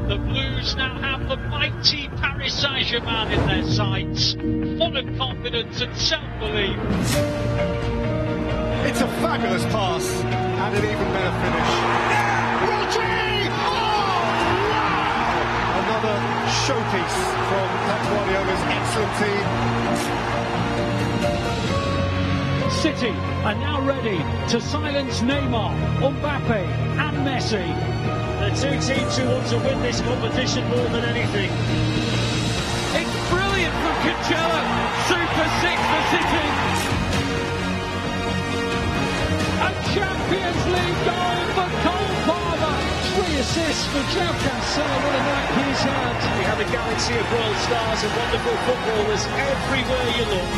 The Blues now have the mighty Paris Saint-Germain in their sights, full of confidence and self-belief. It's a fabulous pass and an even better finish. Rodri! Oh, wow! Another showpiece from Pep Guardiola's excellent team. City are now ready to silence Neymar, Mbappe and Messi. The two teams who want to win this competition more than anything. It's brilliant from Cancelo. Super 6 for City. A Champions League goal for Cole Palmer. 3 assists for Jack Grealish. What a night he's had. We have a galaxy of world stars and wonderful footballers everywhere you look.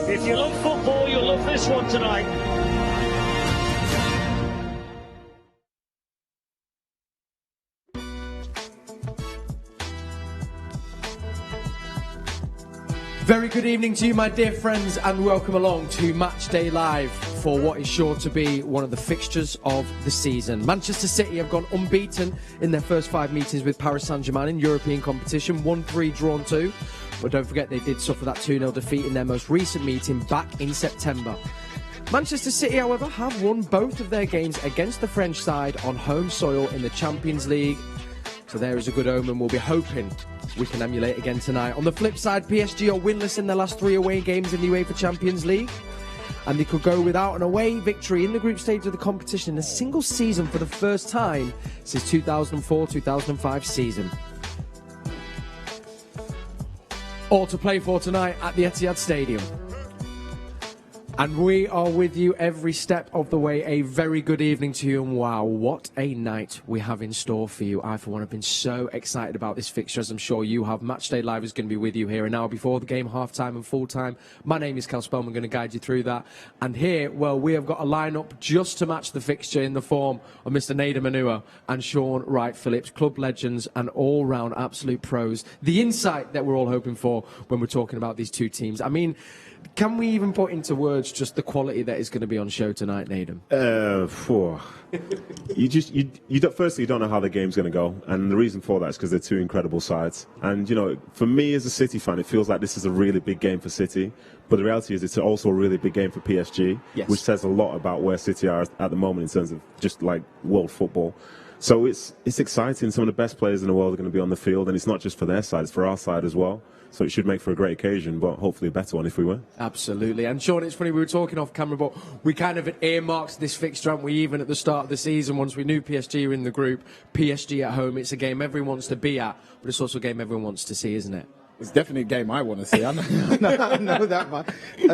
If you love football, you'll love this one tonight. Very good evening to you, my dear friends, and welcome along to Matchday Live for what is sure to be one of the fixtures of the season. Manchester City have gone unbeaten in their first 5 meetings with Paris Saint-Germain in European competition, 1-3, drawn 2. But don't forget they did suffer that 2-0 defeat in their most recent meeting back in September. Manchester City, however, have won both of their games against the French side on home soil in the Champions League. So there is a good omen. We'll be hoping we can emulate again tonight. On the flip side, PSG are winless in their last 3 away games in the UEFA Champions League. And they could go without an away victory in the group stage of the competition in a single season for the first time since 2004-2005 season. All to play for tonight at the Etihad Stadium. And we are with you every step of the way. A very good evening to you, and wow, what a night we have in store for you. I, for one, have been so excited about this fixture, as I'm sure you have. Matchday Live is going to be with you here an hour before the game, half-time and full-time. My name is Cal Spellman, going to guide you through that. And here, well, we have got a lineup just to match the fixture in the form of Mr. Nedum Onuoha and Shaun Wright-Phillips, club legends and all-round absolute pros. The insight that we're all hoping for when we're talking about these two teams. I mean, can we even put into words just the quality that is going to be on show tonight, Nedum? Firstly, you don't know how the game's going to go, and the reason for that is because they're two incredible sides. And, you know, for me as a City fan, it feels like this is a really big game for City, but the reality is it's also a really big game for PSG, yes, which says a lot about where City are at the moment in terms of just, like, world football. So it's exciting. Some of the best players in the world are going to be on the field, and it's not just for their side, it's for our side as well. So it should make for a great occasion, but hopefully a better one if we win. Absolutely. And Shaun, it's funny, we were talking off camera, but we kind of earmarked this fixture, haven't we, even at the start of the season, once we knew PSG were in the group. PSG at home, it's a game everyone wants to be at, but it's also a game everyone wants to see, isn't it? It's definitely a game I want to see. I know that much.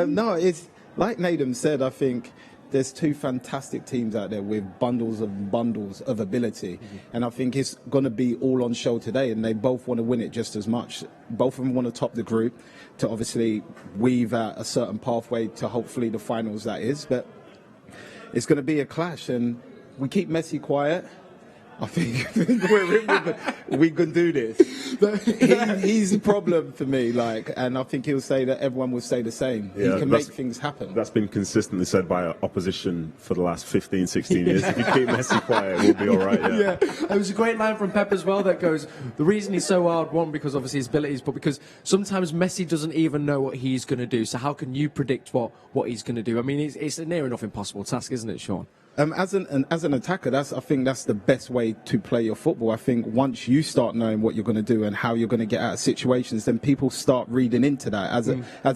No, it's like Nedum said, I think there's two fantastic teams out there with bundles of ability. Mm-hmm. And I think it's going to be all on show today, and they both want to win it just as much. Both of them want to top the group to obviously weave out a certain pathway to hopefully the finals, that is. But it's going to be a clash, and we keep Messi quiet. I think we can do this. He's a problem for me, and I think he'll say that everyone will say the same. Yeah, he can make things happen. That's been consistently said by opposition for the last 15, 16 years. If you keep Messi quiet, we'll be all right. Yeah. It was a great line from Pep as well that goes, the reason he's so hard, one, because obviously his abilities, but because sometimes Messi doesn't even know what he's going to do. So how can you predict what he's going to do? I mean, it's a near enough impossible task, isn't it, Shaun? As an attacker, I think that's the best way to play your football. I think once you start knowing what you're going to do and how you're going to get out of situations, then people start reading into that. As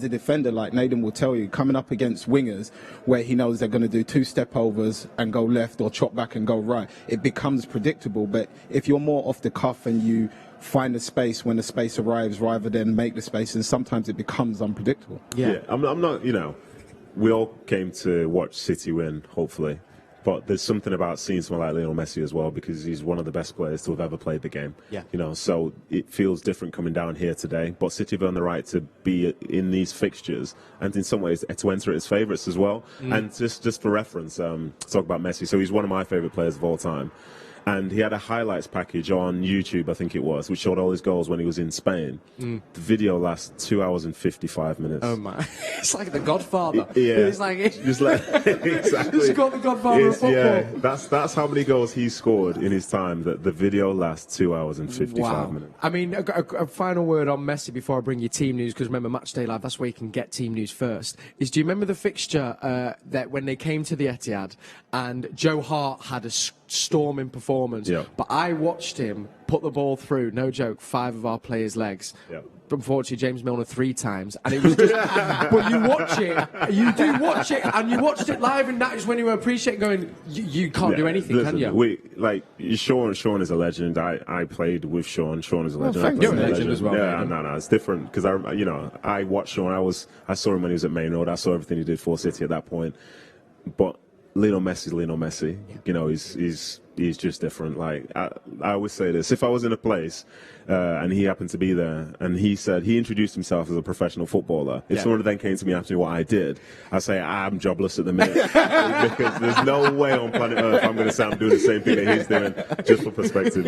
a defender, like Nedum will tell you, coming up against wingers where he knows they're going to do 2 step overs and go left or chop back and go right, it becomes predictable. But if you're more off the cuff and you find the space when the space arrives rather than make the space, and sometimes it becomes unpredictable. Yeah, I'm not, we all came to watch City win, hopefully. But there's something about seeing someone like Lionel Messi as well, because he's one of the best players to have ever played the game. Yeah. So it feels different coming down here today. But City have earned the right to be in these fixtures, and in some ways to enter it as favourites as well. And just for reference, talk about Messi. So he's one of my favourite players of all time. And he had a highlights package on YouTube, I think it was, which showed all his goals when he was in Spain. The video lasts 2 hours and 55 minutes. Oh my! It's like The Godfather. Yeah, it's like exactly. Just got The Godfather of football. Yeah, that's how many goals he scored in his time. That the video lasts 2 hours and 55 minutes. I mean, a final word on Messi before I bring you team news, because remember, Matchday Live, that's where you can get team news first. Do you remember the fixture that when they came to the Etihad and Joe Hart had a storming performance, but I watched him put the ball through, no joke, 5 of our players' legs. Unfortunately, James Milner 3 times, and it was just. But you watch it, you do watch it, and you watched it live, and that is when you appreciate going. You can't do anything, listen, can you? Shaun is a legend. I played with Shaun. Shaun is a legend. You're a legend as well. Yeah, no, it's different because I watched Shaun. I saw him when he was at Main Road. I saw everything he did for City at that point. But Lionel Messi. You know, he's just different. Like I always say this: if I was in a place and he happened to be there, and he introduced himself as a professional footballer, if someone then came to me asking me what I did, I say I'm jobless at the minute because there's no way on planet Earth I'm going to say I'm doing the same thing that he's doing. Just for perspective,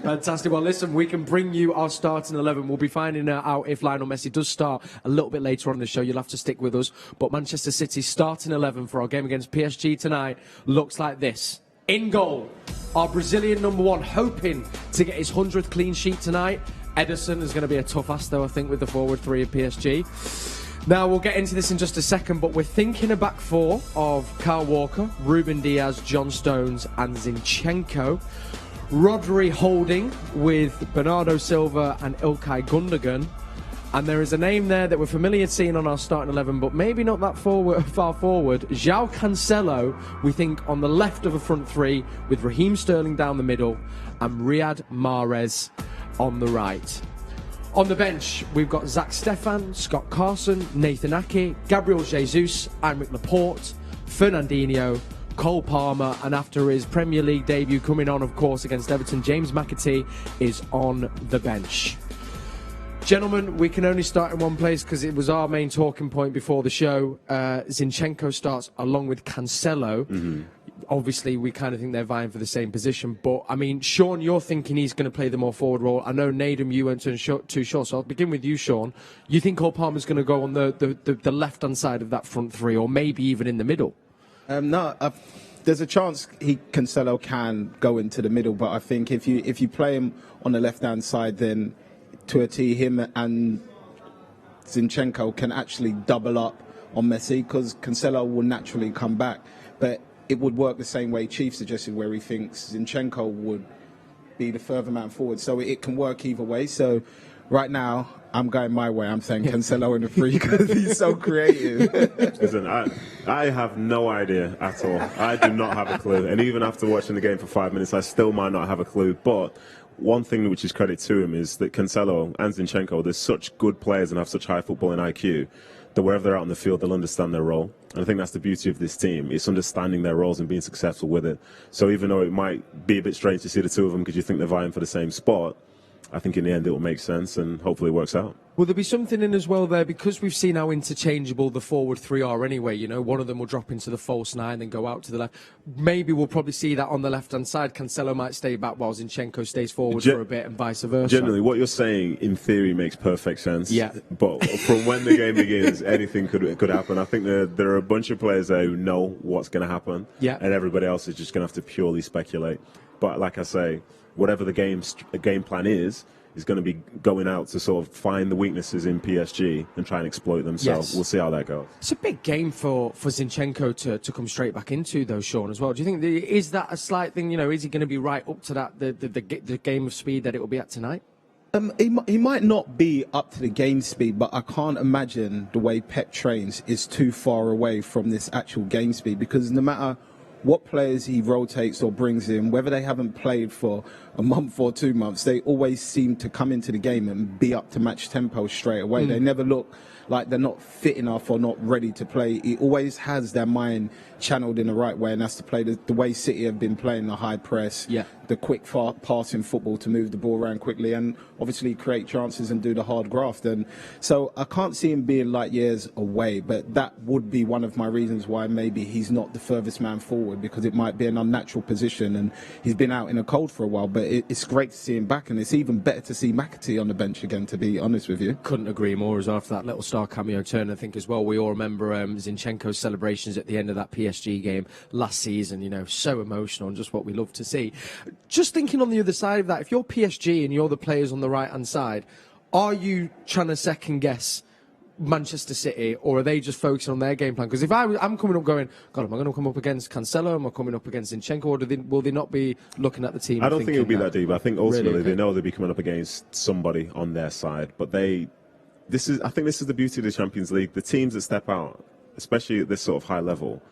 Fantastic. Well, listen, we can bring you our starting 11. We'll be finding out if Lionel Messi does start a little bit later on in the show. You'll have to stick with us. But Manchester City's starting 11 for our game against PSG tonight looks like this. In goal, our Brazilian number 1, hoping to get his 100th clean sheet tonight. Ederson is going to be a tough ask, though, I think, with the forward 3 of PSG. Now, we'll get into this in just a second, but we're thinking a back 4 of Kyle Walker, Ruben Diaz, John Stones and Zinchenko. Rodri holding with Bernardo Silva and Ilkay Gundogan. And there is a name there that we're familiar seeing on our starting 11, but maybe not that far forward. João Cancelo, we think, on the left of a front 3, with Raheem Sterling down the middle and Riyad Mahrez on the right. On the bench, we've got Zach Stefan, Scott Carson, Nathan Ake, Gabriel Jesus, Aymeric Laporte, Fernandinho, Cole Palmer, and after his Premier League debut coming on, of course, against Everton, James McAtee is on the bench. Gentlemen, we can only start in one place because it was our main talking point before the show. Zinchenko starts along with Cancelo. Obviously, we kind of think they're vying for the same position. But, I mean, Shaun, you're thinking he's going to play the more forward role. I know, Nedum, you weren't too sure, so I'll begin with you, Shaun. You think Cole Palmer's going to go on the left-hand side of that front 3, or maybe even in the middle? There's a chance Cancelo can go into the middle, but I think if you play him on the left-hand side, then to a T, him and Zinchenko can actually double up on Messi, because Cancelo will naturally come back. But it would work the same way Chief suggested, where he thinks Zinchenko would be the further man forward. So it can work either way. So right now, I'm going my way. I'm saying Cancelo in the 3 because he's so creative. Listen, I have no idea at all. I do not have a clue. And even after watching the game for 5 minutes, I still might not have a clue. But one thing which is credit to him is that Cancelo and Zinchenko, they're such good players and have such high footballing IQ that wherever they're out on the field, they'll understand their role. And I think that's the beauty of this team. It's understanding their roles and being successful with it. So even though it might be a bit strange to see the 2 of them because you think they're vying for the same spot, I think in the end it will make sense and hopefully it works out. Will there be something in as well there, because we've seen how interchangeable the forward 3 are anyway, you know, one of them will drop into the false 9 then go out to the left. Maybe we'll probably see that on the left-hand side. Cancelo might stay back while Zinchenko stays forward for a bit and vice versa. Generally, what you're saying in theory makes perfect sense. Yeah. But from when the game begins, anything could happen. I think there are a bunch of players there who know what's going to happen. Yeah. And everybody else is just going to have to purely speculate. But like I say, whatever the game plan is going to be going out to sort of find the weaknesses in PSG and try and exploit them. So we'll see how that goes. It's a big game for Zinchenko to come straight back into, though, Shaun, as well. Do you think is that a slight thing? You know, is he going to be right up to that the game of speed that it will be at tonight? He might not be up to the game speed, but I can't imagine the way Pep trains is too far away from this actual game speed, because no matter what players he rotates or brings in, whether they haven't played for a month or 2 months, they always seem to come into the game and be up to match tempo straight away. They never look like they're not fit enough or not ready to play. He always has their mind channeled in the right way, and that's to play the way City have been playing, the high press, the quick passing football to move the ball around quickly and obviously create chances and do the hard graft. And so I can't see him being light years away, but that would be one of my reasons why maybe he's not the furthest man forward, because it might be an unnatural position and he's been out in the cold for a while. But it's great to see him back, and it's even better to see McAtee on the bench again, to be honest with you. Couldn't agree more. As after that little star cameo turn, I think as well, we all remember Zinchenko's celebrations at the end of that PSG game last season, you know, so emotional and just what we love to see. Just thinking on the other side of that, if you're PSG and you're the players on the right-hand side, are you trying to second-guess Manchester City, or are they just focusing on their game plan? Because if I'm coming up going, God, am I going to come up against Cancelo? Am I coming up against Zinchenko? Or will they not be looking at the team? I don't think it'll be that deep. I think ultimately really? They know they'll be coming up against somebody on their side. But I think this is the beauty of the Champions League. The teams that step out, especially at this sort of high level,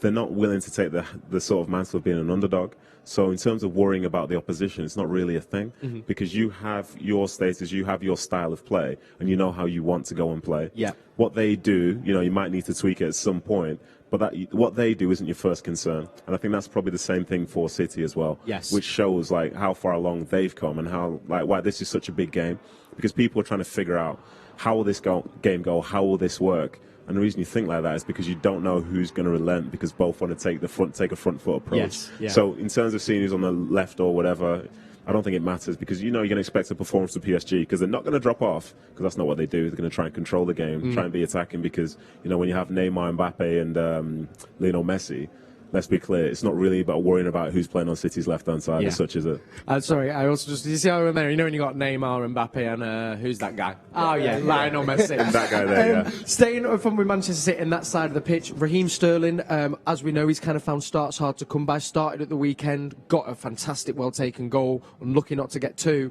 they're not willing to take the sort of mantle of being an underdog. So in terms of worrying about the opposition, it's not really a thing, because you have your status, you have your style of play, and you know how you want to go and play. Yeah. What they do, you know, you might need to tweak it at some point, but what they do isn't your first concern. And I think that's probably the same thing for City as well. Yes. Which shows like how far along they've come and how why this is such a big game, because people are trying to figure out how will this game go, how will this work. And the reason you think like that is because you don't know who's going to relent, because both want to take a front foot approach. Yes, yeah. So in terms of seeing who's on the left or whatever, I don't think it matters, because you know you're going to expect a performance to PSG, because they're not going to drop off, because that's not what they do. They're going to try and control the game, try and be attacking, because you know when you have Neymar, Mbappe, and Lionel Messi, let's be clear, it's not really about worrying about who's playing on City's left-hand side as such, is it? Sorry, I also just, you see how I remember, you know when you got Neymar, Mbappe, and who's that guy? Oh, yeah, Lionel Messi. That guy there, yeah. Staying from with Manchester City in that side of the pitch, Raheem Sterling, as we know, he's kind of found starts hard to come by, started at the weekend, got a fantastic, well-taken goal, unlucky not to get two.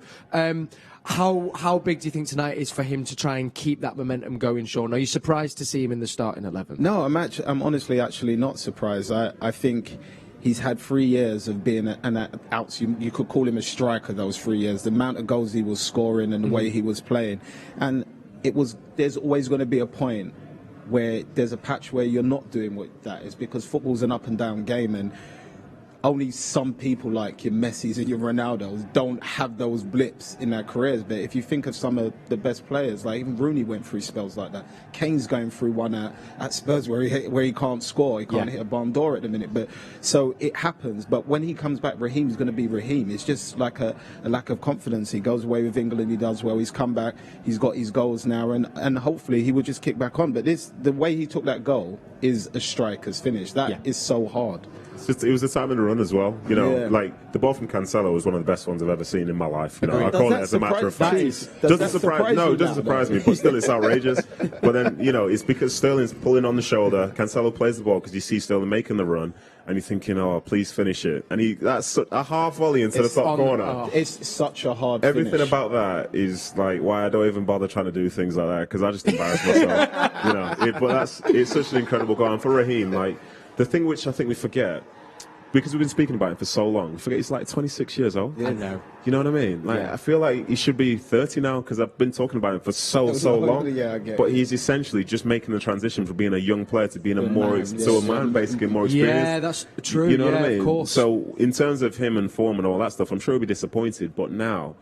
How big do you think tonight is for him to try and keep that momentum going, Shaun? Are you surprised to see him in the starting 11? No, I'm honestly actually not surprised. I think he's had 3 years of being you could call him a striker those 3 years. The amount of goals he was scoring and the way he was playing. And there's always going to be a point where there's a patch where you're not doing what that is, because football's an up and down game, and only some people like your Messis and your Ronaldos don't have those blips in their careers. But if you think of some of the best players, like even Rooney went through spells like that. Kane's going through one at Spurs where he can't score, he can't hit a barn door at the minute. But so it happens. But when he comes back, Raheem's going to be Raheem. It's just like a lack of confidence. He goes away with England, he does well. He's come back, he's got his goals now, and hopefully he will just kick back on. But the way he took that goal is a striker's finish. That is so hard. It was the time in the run as well. You know, like the ball from Cancelo was one of the best ones I've ever seen in my life. You know, I call it as a matter of fact. Doesn't surprise me, but still it's outrageous. But then, you know, it's because Sterling's pulling on the shoulder. Cancelo plays the ball because you see Sterling making the run, and you're thinking, oh, please finish it. And that's a half volley into the top corner. It's such a hard Everything finish. about that is like why I don't even bother trying to do things like that, because I just embarrass myself. You know, it's such an incredible goal. And for Raheem, like, the thing which I think we forget, because we've been speaking about him for so long, we forget he's like 26 years old. Yeah. I know. You know what I mean? Like, I feel like he should be 30 now, because I've been talking about him for so long. Yeah, I get but it. he's essentially just making the transition from being a young player to being a man, basically more experienced. Yeah, that's true. You know what I mean? Of course. So in terms of him and form and all that stuff, I'm sure he'll be disappointed. But now,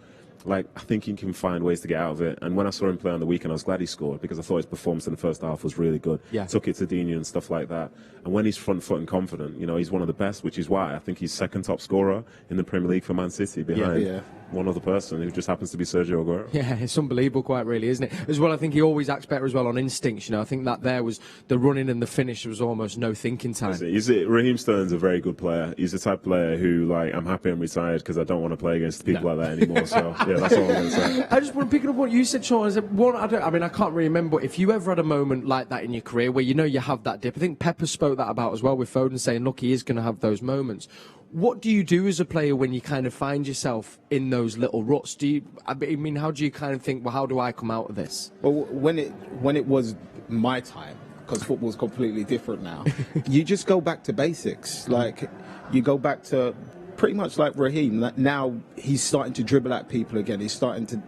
like, I think he can find ways to get out of it. And when I saw him play on the weekend, I was glad he scored, because I thought his performance in the first half was really good. Yeah. Took it to Dini and stuff like that. And when he's front foot and confident, you know, he's one of the best, which is why I think he's second top scorer in the Premier League for Man City, behind one other person who just happens to be Sergio Aguero. Yeah, it's unbelievable, quite really, isn't it? As well, I think he always acts better as well on instincts. You know, I think that there was the running and the finish was almost no thinking time. Raheem Sterling's a very good player. He's the type of player who, like, I'm happy I'm retired because I don't want to play against people like that anymore. So, yeah, that's all I'm going to say. I just want to pick up what you said, Shaun. I can't really remember if you ever had a moment like that in your career where you know you have that dip. I think Pepper spoke that about as well with Foden, saying, look, he is going to have those moments. What do you do as a player when you kind of find yourself in those little ruts? How do you kind of think, well, how do I come out of this? Well, when it was my time, because football's completely different now, you just go back to basics. Like, you go back to pretty much like Raheem. Now he's starting to dribble at people again. He's starting to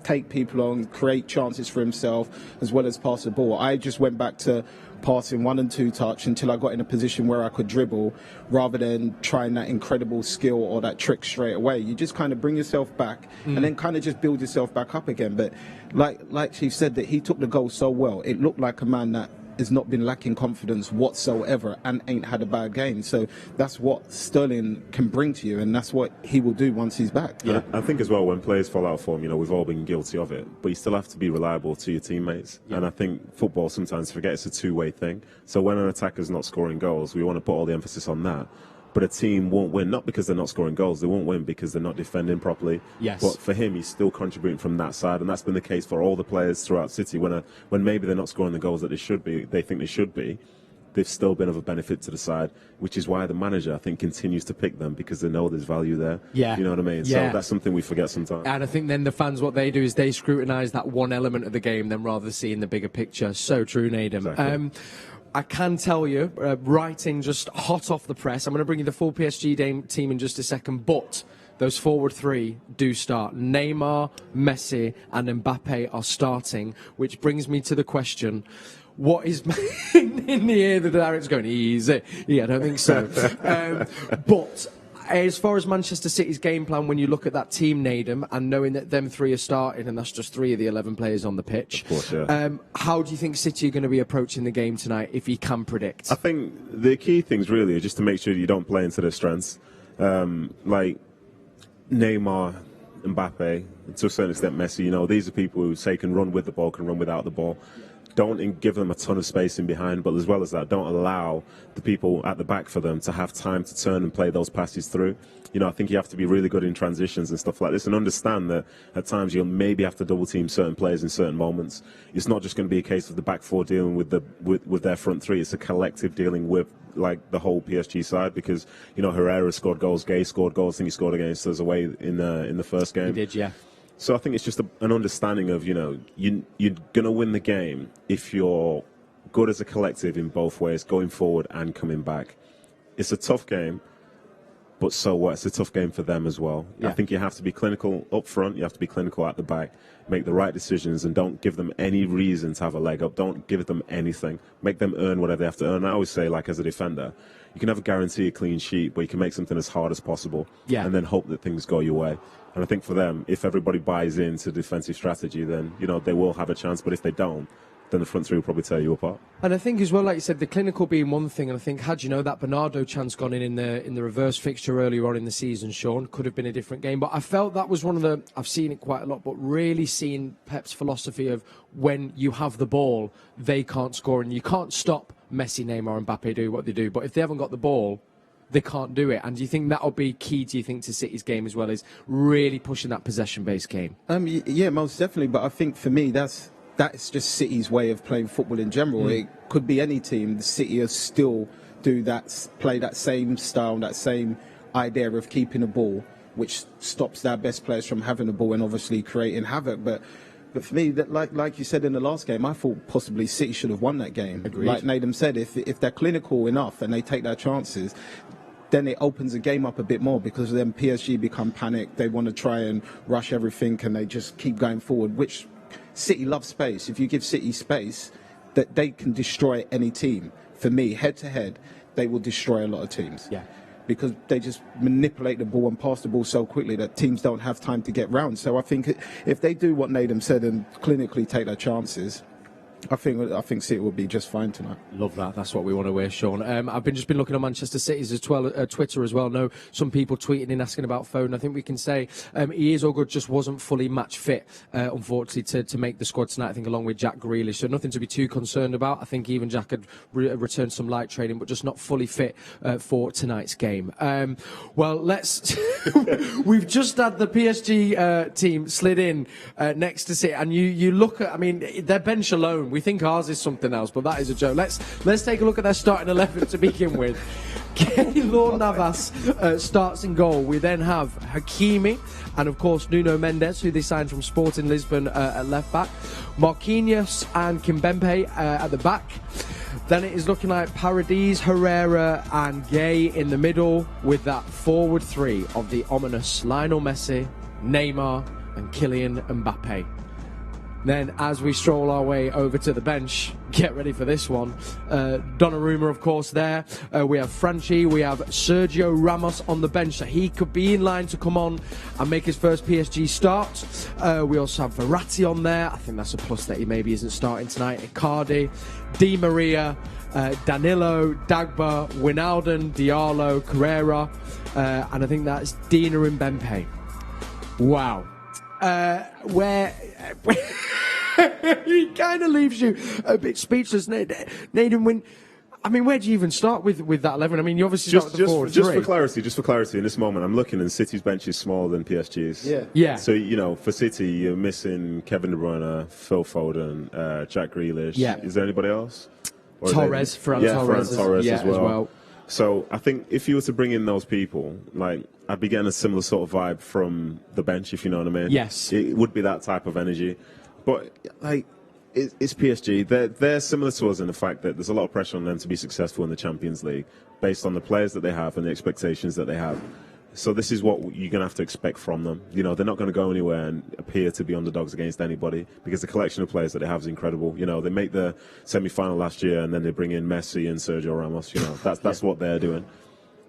take people on, create chances for himself, as well as pass the ball. I just went back to passing 1 and 2 touch until I got in a position where I could dribble, rather than trying that incredible skill or that trick straight away. You just kind of bring yourself back and then kind of just build yourself back up again. But like Chief said, that he took the goal so well. It looked like a man that has not been lacking confidence whatsoever and ain't had a bad game. So that's what Sterling can bring to you, and that's what he will do once he's back. Yeah, I think as well, when players fall out of form, we've all been guilty of it, but you still have to be reliable to your teammates. Yeah. And I think football sometimes forgets it's a two-way thing. So when an attacker's not scoring goals, we want to put all the emphasis on that. But a team won't win, not because they're not scoring goals, they won't win because they're not defending properly. Yes. But for him, he's still contributing from that side, and that's been the case for all the players throughout City. When maybe they're not scoring the goals that they think they should be, they've still been of a benefit to the side, which is why the manager, I think, continues to pick them, because they know there's value there. Yeah. You know what I mean? Yeah. So that's something we forget sometimes. And I think then the fans, what they do is they scrutinise that one element of the game, then rather seeing the bigger picture. So true, Nedum. Exactly. I can tell you, writing just hot off the press, I'm going to bring you the full PSG team in just a second, but those forward three do start. Neymar, Messi and Mbappe are starting, which brings me to the question, what is in the air, the director's going, easy. Yeah, I don't think so. But as far as Manchester City's game plan, when you look at that team, Nedum, and knowing that them three are starting, and that's just 3 of the 11 players on the pitch, of course, yeah. How do you think City are going to be approaching the game tonight, if you can predict? I think the key things really are just to make sure you don't play into their strengths. Like Neymar, Mbappe, to a certain extent Messi, these are people who say can run with the ball, can run without the ball. Don't give them a ton of space in behind, but as well as that, don't allow the people at the back for them to have time to turn and play those passes through. I think you have to be really good in transitions and stuff like this, and understand that at times you'll maybe have to double team certain players in certain moments. It's not just going to be a case of the back four dealing with their front three. It's a collective dealing with the whole PSG side, because Herrera scored goals, Gay scored goals. I think he scored against us away in the first game. He did, yeah. So I think it's just an understanding of, you're going to win the game if you're good as a collective in both ways, going forward and coming back. It's a tough game, but so what? It's a tough game for them as well. Yeah. I think you have to be clinical up front, you have to be clinical at the back, make the right decisions, and don't give them any reason to have a leg up. Don't give them anything. Make them earn whatever they have to earn. I always say, as a defender, you can never guarantee a clean sheet, but you can make something as hard as possible, and then hope that things go your way. And I think for them, if everybody buys into defensive strategy, then, they will have a chance. But if they don't, then the front three will probably tear you apart. And I think as well, like you said, the clinical being one thing, and I think had that Bernardo chance gone in the reverse fixture earlier on in the season, Shaun, could have been a different game. But I felt that was one of I've seen it quite a lot, but really seeing Pep's philosophy of when you have the ball, they can't score, and you can't stop Messi, Neymar and Mbappe do what they do. But if they haven't got the ball, they can't do it. And do you think that'll be key, do you think, to City's game as well, is really pushing that possession-based game? Yeah, most definitely. But I think for me, that's just City's way of playing football in general. It could be any team. The City will still play that same style, that same idea of keeping the ball, which stops their best players from having the ball and obviously creating havoc. But for me, like you said in the last game, I thought possibly City should have won that game. Agreed. Like Nedum said, if they're clinical enough and they take their chances, then it opens the game up a bit more, because then PSG become panicked. They want to try and rush everything, and they just keep going forward, which City loves space. If you give City space, that they can destroy any team. For me, head to head, they will destroy a lot of teams. Yeah. Because they just manipulate the ball and pass the ball so quickly that teams don't have time to get round. So I think if they do what Nedum said and clinically take their chances, I think City will be just fine tonight. Love that. That's what we want to wear, Shaun. I've just been looking at Manchester City's as well, Twitter as well. No, some people tweeting in asking about Foden. I think we can say he is all good, just wasn't fully match fit, unfortunately, to make the squad tonight. I think along with Jack Grealish, so nothing to be too concerned about. I think even Jack had returned some light training, but just not fully fit for tonight's game. Well, we've just had the PSG team slid in next to City, and you look at, their bench alone. We think ours is something else, but that is a joke. Let's take a look at their starting 11 to begin with. Keylor Navas starts in goal. We then have Hakimi and, of course, Nuno Mendes, who they signed from Sporting Lisbon at left back. Marquinhos and Kimpembe at the back. Then it is looking like Paredes, Herrera and Gay in the middle, with that forward three of the ominous Lionel Messi, Neymar and Kylian Mbappe. Then, as we stroll our way over to the bench, get ready for this one. Donnarumma, of course, there. We have Franchi. We have Sergio Ramos on the bench. So he could be in line to come on and make his first PSG start. We also have Verratti on there. I think that's a plus that he maybe isn't starting tonight. Icardi, Di Maria, Danilo, Dagba, Wijnaldum, Diallo, Carrera. And I think that's Dina and Mbappe. Wow. He kind of leaves you a bit speechless, Nedum. Where do you even start with that 11? I mean, you obviously start with the 4-3. Just for clarity, in this moment, I'm looking and City's bench is smaller than PSG's. Yeah. So, for City, you're missing Kevin De Bruyne, Phil Foden, Jack Grealish. Yeah. Is there anybody else? Torres, Ferran Torres as well. So I think if you were to bring in those people, I'd be getting a similar sort of vibe from the bench, if you know what I mean. Yes. It would be that type of energy. But, it's PSG. They're similar to us in the fact that there's a lot of pressure on them to be successful in the Champions League based on the players that they have and the expectations that they have. So this is what you're going to have to expect from them. They're not going to go anywhere and appear to be underdogs against anybody because the collection of players that they have is incredible. They make the semi-final last year and then they bring in Messi and Sergio Ramos. That's what they're doing.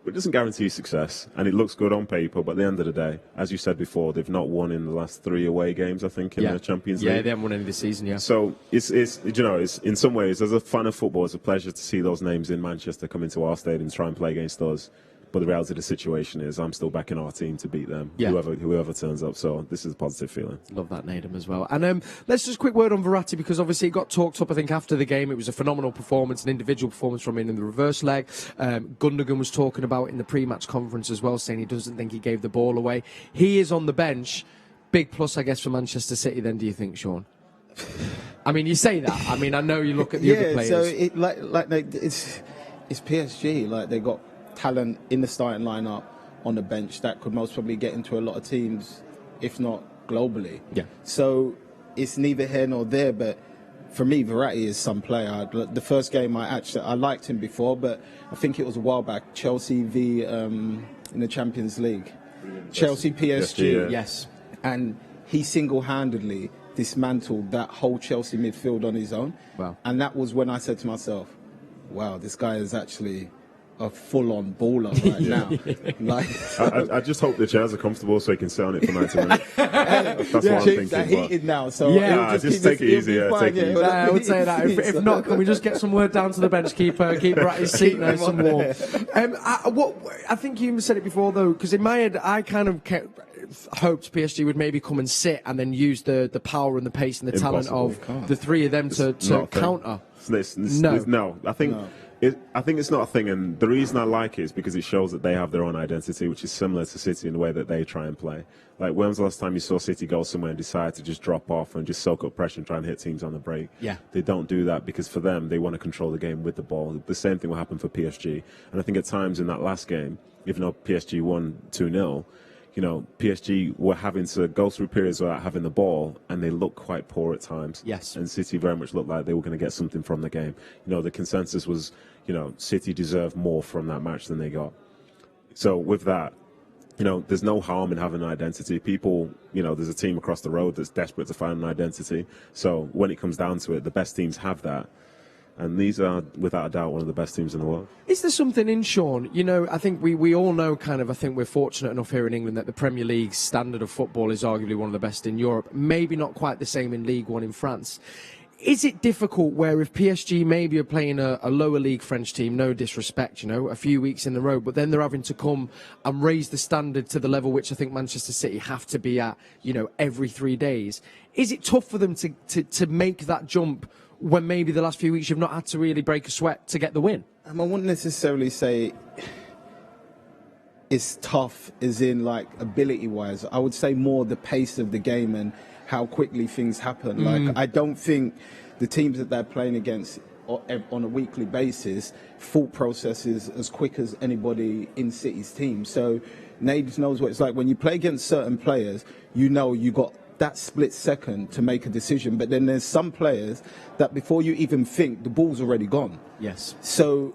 But it doesn't guarantee success, and it looks good on paper, but at the end of the day, as you said before, they've not won in the last 3 away games, I think, in the Champions League. Yeah, they haven't won any this season, yeah. So it's in some ways, as a fan of football, it's a pleasure to see those names in Manchester come into our stadium and try and play against us. But the reality of the situation is I'm still backing our team to beat them, whoever turns up. So this is a positive feeling. Love that, Nedum, as well. And let's just quick word on Verratti, because obviously it got talked up, I think, after the game. It was a phenomenal performance, an individual performance from him in the reverse leg. Gundogan was talking about in the pre-match conference as well, saying he doesn't think he gave the ball away. He is on the bench. Big plus, I guess, for Manchester City then, do you think, Shaun? I mean, you say that. I mean, I know you look at the other players. So it's PSG. They got talent in the starting lineup on the bench that could most probably get into a lot of teams, if not globally. Yeah. So it's neither here nor there, but for me, Verratti is some player. The first game I liked him before, but I think it was a while back, Chelsea v in the Champions League. Chelsea PSG. Yes. And he single-handedly dismantled that whole Chelsea midfield on his own. Wow. And that was when I said to myself, wow, this guy is actually a full-on baller right now. I just hope the chairs are comfortable so he can sit on it for 90 minutes. That's what I'm thinking. They're heated now, so just take it easy. I would say that. If not, can we just get some word down to the bench keeper, keep Verratti's seat nice and warm? I think you even said it before, though, because in my head, I kind of hoped PSG would maybe come and sit and then use the power and the pace and the talent of the three of them to counter. No, I think it's not a thing, and the reason I like it is because it shows that they have their own identity, which is similar to City in the way that they try and play. When was the last time you saw City go somewhere and decide to just drop off and just soak up pressure and try and hit teams on the break? Yeah. They don't do that because for them, they want to control the game with the ball. The same thing will happen for PSG. And I think at times in that last game, even though PSG won 2-0, PSG were having to go through periods without having the ball, and they looked quite poor at times. Yes. And City very much looked like they were going to get something from the game. The consensus was, City deserved more from that match than they got. So with that, there's no harm in having an identity. People, there's a team across the road that's desperate to find an identity. So when it comes down to it, the best teams have that. And these are, without a doubt, one of the best teams in the world. Is there something in Shaun? I think we all know I think we're fortunate enough here in England that the Premier League's standard of football is arguably one of the best in Europe. Maybe not quite the same in League One in France. Is it difficult where if PSG maybe are playing a lower league French team, no disrespect, a few weeks in a row, but then they're having to come and raise the standard to the level which I think Manchester City have to be at, every 3 days? Is it tough for them to make that jump when maybe the last few weeks you've not had to really break a sweat to get the win? I wouldn't necessarily say it's tough as in ability-wise. I would say more the pace of the game and how quickly things happen. I don't think the teams that they're playing against on a weekly basis, thought process is as quick as anybody in City's team. So Nades knows what it's like. When you play against certain players, you got that split second to make a decision. But then there's some players that before you even think, the ball's already gone. Yes. So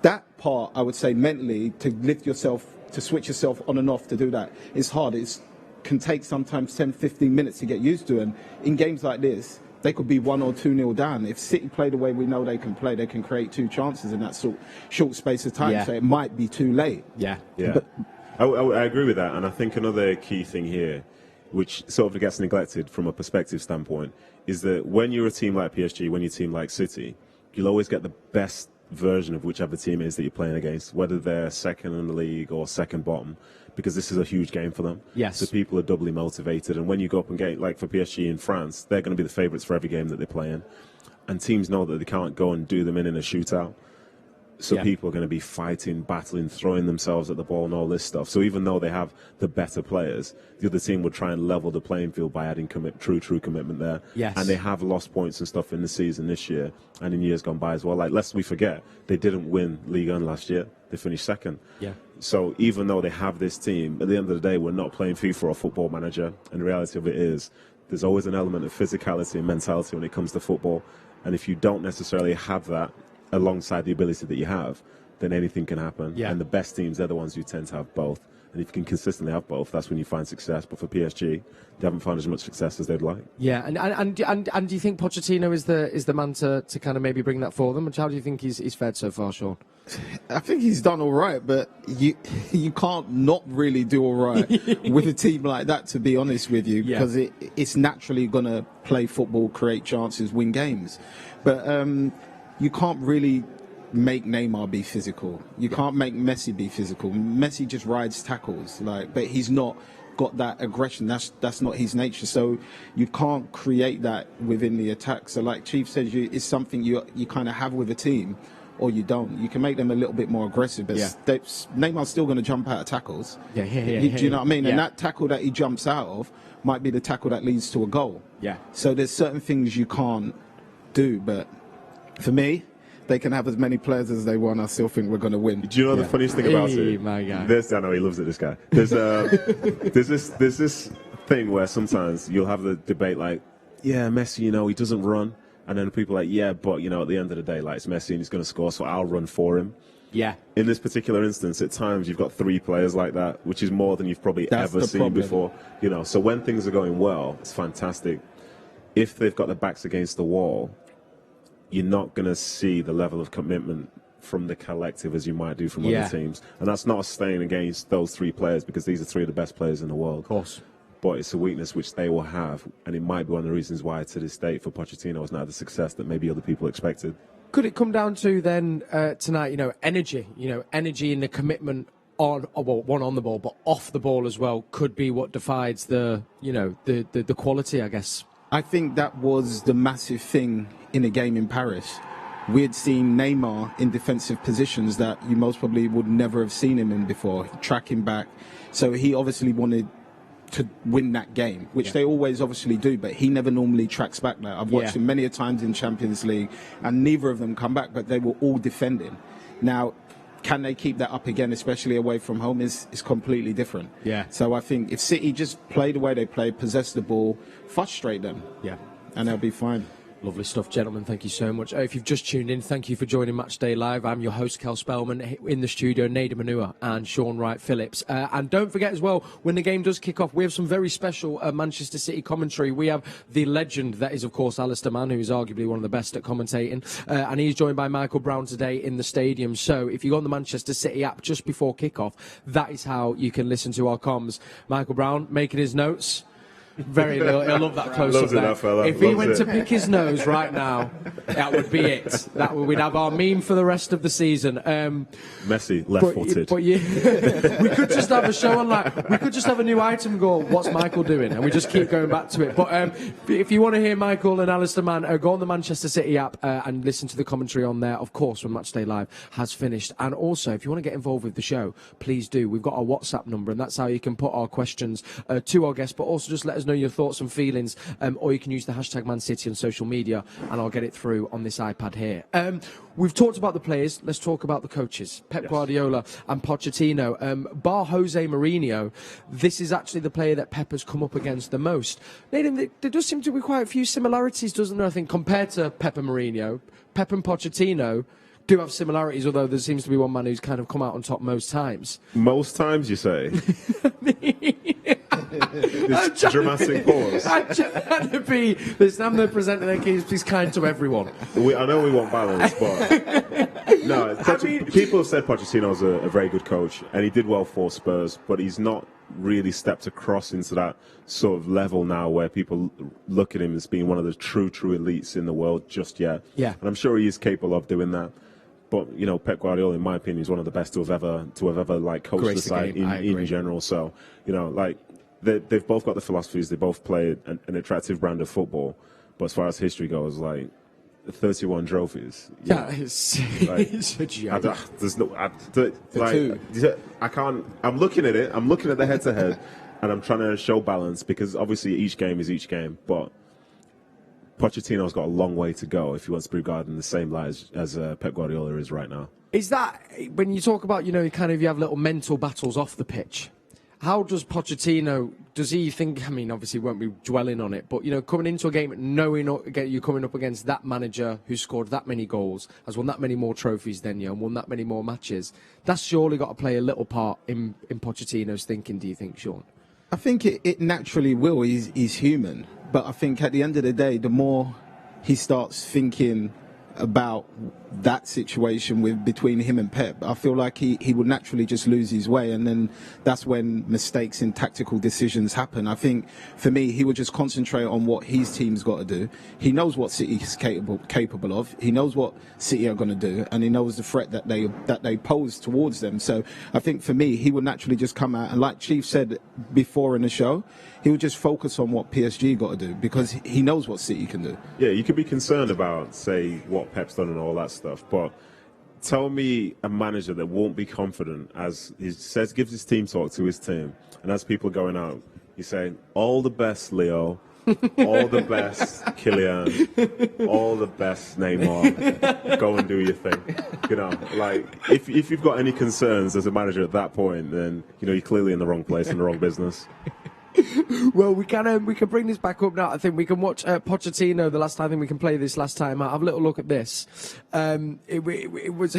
that part, I would say mentally, to lift yourself, to switch yourself on and off to do that, is hard. It's can take sometimes 10, 15 minutes to get used to. And in games like this, they could be 1 or 2-0 down. If City play the way we know they can play, they can create 2 chances in that short space of time. So it might be too late. Yeah. But I agree with that. And I think another key thing here, which sort of gets neglected from a perspective standpoint, is that when you're a team like PSG, when you're a team like City, you'll always get the best version of whichever team it is that you're playing against, whether they're second in the league or second bottom, because this is a huge game for them. Yes. So people are doubly motivated. And when you go up and get, like for PSG in France, they're going to be the favourites for every game that they play in. And teams know that they can't go and do them in a shootout. So people are going to be fighting, battling, throwing themselves at the ball and all this stuff. So even though they have the better players, the other team would try and level the playing field by adding true commitment there. Yes. And they have lost points and stuff in the season this year and in years gone by as well. Like, lest we forget, they didn't win Ligue 1 last year. They finished second. Yeah. So even though they have this team, at the end of the day, we're not playing FIFA or Football Manager. And the reality of it is, there's always an element of physicality and mentality when it comes to football. And if you don't necessarily have that alongside the ability that you have, then anything can happen. Yeah. And the best teams, they're the ones who tend to have both. And if you can consistently have both, that's when you find success. But for PSG, they haven't found as much success as they'd like. Yeah, and do you think Pochettino is the man to kind of maybe bring that for them? How do you think he's fared so far, Shaun? I think he's done all right, but you can't not really do all right with a team like that, to be honest with you, because it's naturally going to play football, create chances, win games. But you can't really make Neymar be physical. You can't make Messi be physical. Messi just rides tackles, but he's not got that aggression. That's not his nature. So you can't create that within the attack. So like Chief says, it's something you kind of have with a team, or you don't. You can make them a little bit more aggressive, but Neymar's still going to jump out of tackles. Do you know what I mean? And that tackle that he jumps out of might be the tackle that leads to a goal. Yeah. So there's certain things you can't do, but for me, they can have as many players as they want. I still think we're going to win. Do you know the funniest thing about it? My guy. I know he loves it, this guy. There's this thing where sometimes you'll have the debate like, yeah, Messi, he doesn't run. And then people are like, yeah, but, at the end of the day, it's Messi and he's going to score, so I'll run for him. Yeah. In this particular instance, at times you've got 3 players like that, which is more than you've probably ever seen before. So when things are going well, it's fantastic. If they've got their backs against the wall, you're not going to see the level of commitment from the collective as you might do from other teams. And that's not a stain against those 3 players, because these are 3 of the best players in the world. Of course. But it's a weakness which they will have, and it might be one of the reasons why, to this date, for Pochettino, it's not the success that maybe other people expected. Could it come down to then tonight, energy, energy and the commitment on the ball, but off the ball as well, could be what divides the quality, I guess. I think that was the massive thing in a game in Paris. We had seen Neymar in defensive positions that you most probably would never have seen him in before, tracking back. So he obviously wanted to win that game, which they always obviously do, but he never normally tracks back that. I've watched him many a times in Champions League, and neither of them come back, but they were all defending. Now, can they keep that up again, especially away from home, is completely different. Yeah. So I think if City just play the way they play, possess the ball, frustrate them, and they'll be fine. Lovely stuff, gentlemen. Thank you so much. If you've just tuned in, thank you for joining Matchday Live. I'm your host, Kel Spellman, in the studio, Nedum Onuoha and Shaun Wright-Phillips. And don't forget as well, when the game does kick off, we have some very special Manchester City commentary. We have the legend that is, of course, Alistair Mann, who is arguably one of the best at commentating. And he's joined by Michael Brown today in the stadium. So if you go on the Manchester City app just before kick-off, that is how you can listen to our comms. Michael Brown making his notes. Very little. He'll love that close-up there. If he went to pick his nose right now, that would be it. We'd have our meme for the rest of the season. Messi, left-footed. But we could just have a show on we could just have a new item called "What's Michael Doing?" and we just keep going back to it. But if you want to hear Michael and Alistair Mann, go on the Manchester City app and listen to the commentary on there, of course, when Matchday Live has finished. And also, if you want to get involved with the show, please do. We've got our WhatsApp number, and that's how you can put our questions to our guests, but also just let us know your thoughts and feelings, or you can use the hashtag Man City on social media, and I'll get it through on this iPad here. We've talked about the players. Let's talk about the coaches, Pep Guardiola and Pochettino. Bar Jose Mourinho, this is actually the player that Pep has come up against the most. Nedum, there does seem to be quite a few similarities, doesn't there? I think compared to Pep and Mourinho, Pep and Pochettino do have similarities, although there seems to be one man who's kind of come out on top most times. Most times, you say? This dramatic pause. I'm the presenter that keeps kind to everyone. I know we want balance, but no. People have said Pochettino's a very good coach, and he did well for Spurs, but he's not really stepped across into that sort of level now where people look at him as being one of the true elites in the world just yet. Yeah. And I'm sure he is capable of doing that. But, you know, Pep Guardiola, in my opinion, is one of the best to have ever like coached the side in general. So, you know, like they've both got the philosophies. They both play an attractive brand of football. But as far as history goes, like 31 trophies. It's a joke. I can't. I'm looking at it. I'm looking at the head-to-head, and I'm trying to show balance because obviously each game is each game, but Pochettino's got a long way to go if he wants to be regarded in the same light as Pep Guardiola is right now. Is that, when you talk about, you know, kind of you have little mental battles off the pitch, how does Pochettino, does he think, I mean, obviously won't be dwelling on it, but, you know, coming into a game knowing you're coming up against that manager who scored that many goals, has won that many more trophies than you, and won that many more matches, that's surely got to play a little part in Pochettino's thinking, do you think, Shaun? I think it naturally will. He's human. But I think at the end of the day, the more he starts thinking about that situation between him and Pep, I feel like he would naturally just lose his way, and then that's when mistakes in tactical decisions happen. I think for me, he would just concentrate on what his team's got to do. He knows what City is capable of. He knows what City are going to do, and he knows the threat that they pose towards them. So I think for me, he would naturally just come out, and like Chief said before in the show, he would just focus on what PSG got to do because he knows what City can do. Yeah, you could be concerned about, say, what Pep's done and all that stuff, but tell me a manager that won't be confident as he says, gives his team talk to his team, and as people are going out, he's saying, all the best, Leo, all the best, Kylian, all the best, Neymar, go and do your thing. You know, like, if you've got any concerns as a manager at that point, then, you know, you're clearly in the wrong place, in the wrong business. Well, we can bring this back up now. I think we can watch Pochettino. I think we can play this last time out. Have a little look at this. It was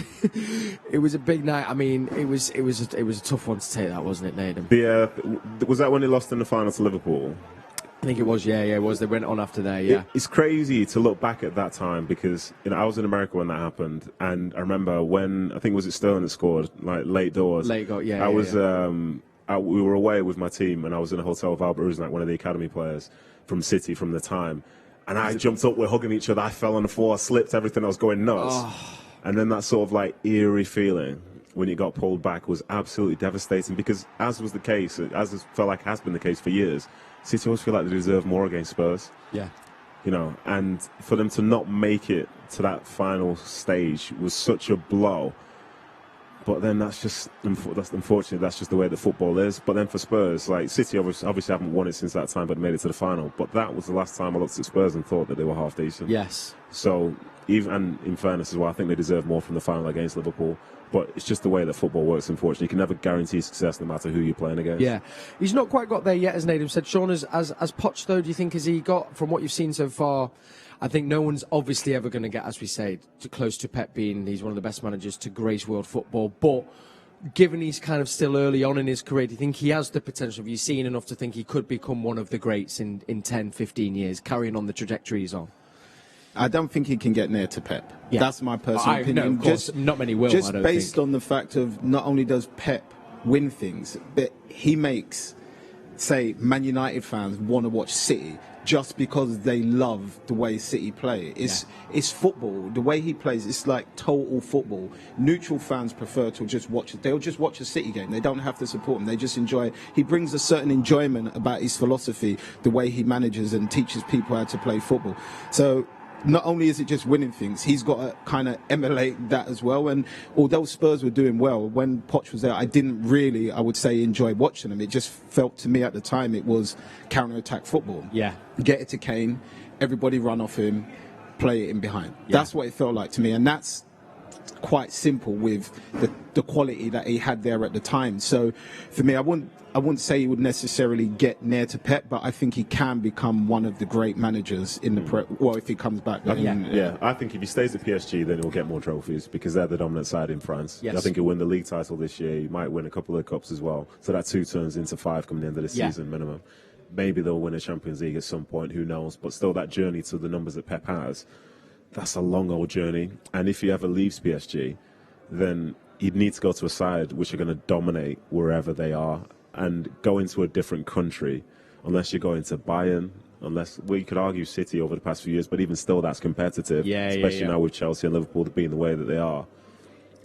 it was a big night. I mean, it was a tough one to take. That wasn't it, Nedum? Was that when he lost in the final to Liverpool? I think it was. Yeah, it was. They went on after there. Yeah, it's crazy to look back at that time because, you know, I was in America when that happened, and I remember when, I think was it Sterling that scored, like late doors. Late goal. Yeah. We were away with my team, and I was in a hotel with Albert Rusnak, one of the academy players from City from the time. And I jumped up, we're hugging each other. I fell on the floor, I slipped, everything. I was going nuts. And then that sort of like eerie feeling when it got pulled back was absolutely devastating because, as was the case, as it felt like has been the case for years, City always feel like they deserve more against Spurs. Yeah. You know, and for them to not make it to that final stage was such a blow. But then that's unfortunate. That's just the way that football is. But then for Spurs, like City obviously haven't won it since that time, but made it to the final. But that was the last time I looked at Spurs and thought that they were half decent. Yes. So and in fairness as well, I think they deserve more from the final against Liverpool. But it's just the way that football works, unfortunately. You can never guarantee success no matter who you're playing against. Yeah. He's not quite got there yet, as Nedum said. Shaun, as Poch, though, do you think, has he got, from what you've seen so far, I think no one's obviously ever going to get, as we say, too close to Pep being he's one of the best managers to grace world football. But given he's kind of still early on in his career, do you think he has the potential? Have you seen enough to think he could become one of the greats in 10, 15 years, carrying on the trajectory he's on? I don't think he can get near to Pep. Yeah. That's my personal opinion. No, of course, not many will. Just I don't based think. on the fact of not only does Pep win things, but he makes, say, Man United fans want to watch City just because they love the way City play. It's football. The way he plays, it's like total football. Neutral fans prefer to just watch it. They'll just watch a City game. They don't have to support him. They just enjoy it. He brings a certain enjoyment about his philosophy, the way he manages and teaches people how to play football. So not only is it just winning things, he's got to kind of emulate that as well. And although Spurs were doing well, when Poch was there, I didn't really, I would say, enjoy watching them. It just felt to me at the time it was counter-attack football. Yeah. Get it to Kane, everybody run off him, play it in behind. Yeah. That's what it felt like to me. And that's quite simple with the quality that he had there at the time. So for me, I wouldn't say he would necessarily get near to Pep, but I think he can become one of the great managers in the well, if he comes back. Yeah, I think if he stays at PSG, then he'll get more trophies because they're the dominant side in France. Yes. I think he'll win the league title this year. He might win a couple of cups as well. So that 2 turns into 5 coming the end of the season minimum. Maybe they'll win a Champions League at some point, who knows? But still, that journey to the numbers that Pep has, that's a long old journey. And if he ever leaves PSG, then he'd need to go to a side which are going to dominate wherever they are and go into a different country, unless you're going to Bayern, you could argue City over the past few years, but even still that's competitive, especially now with Chelsea and Liverpool being the way that they are.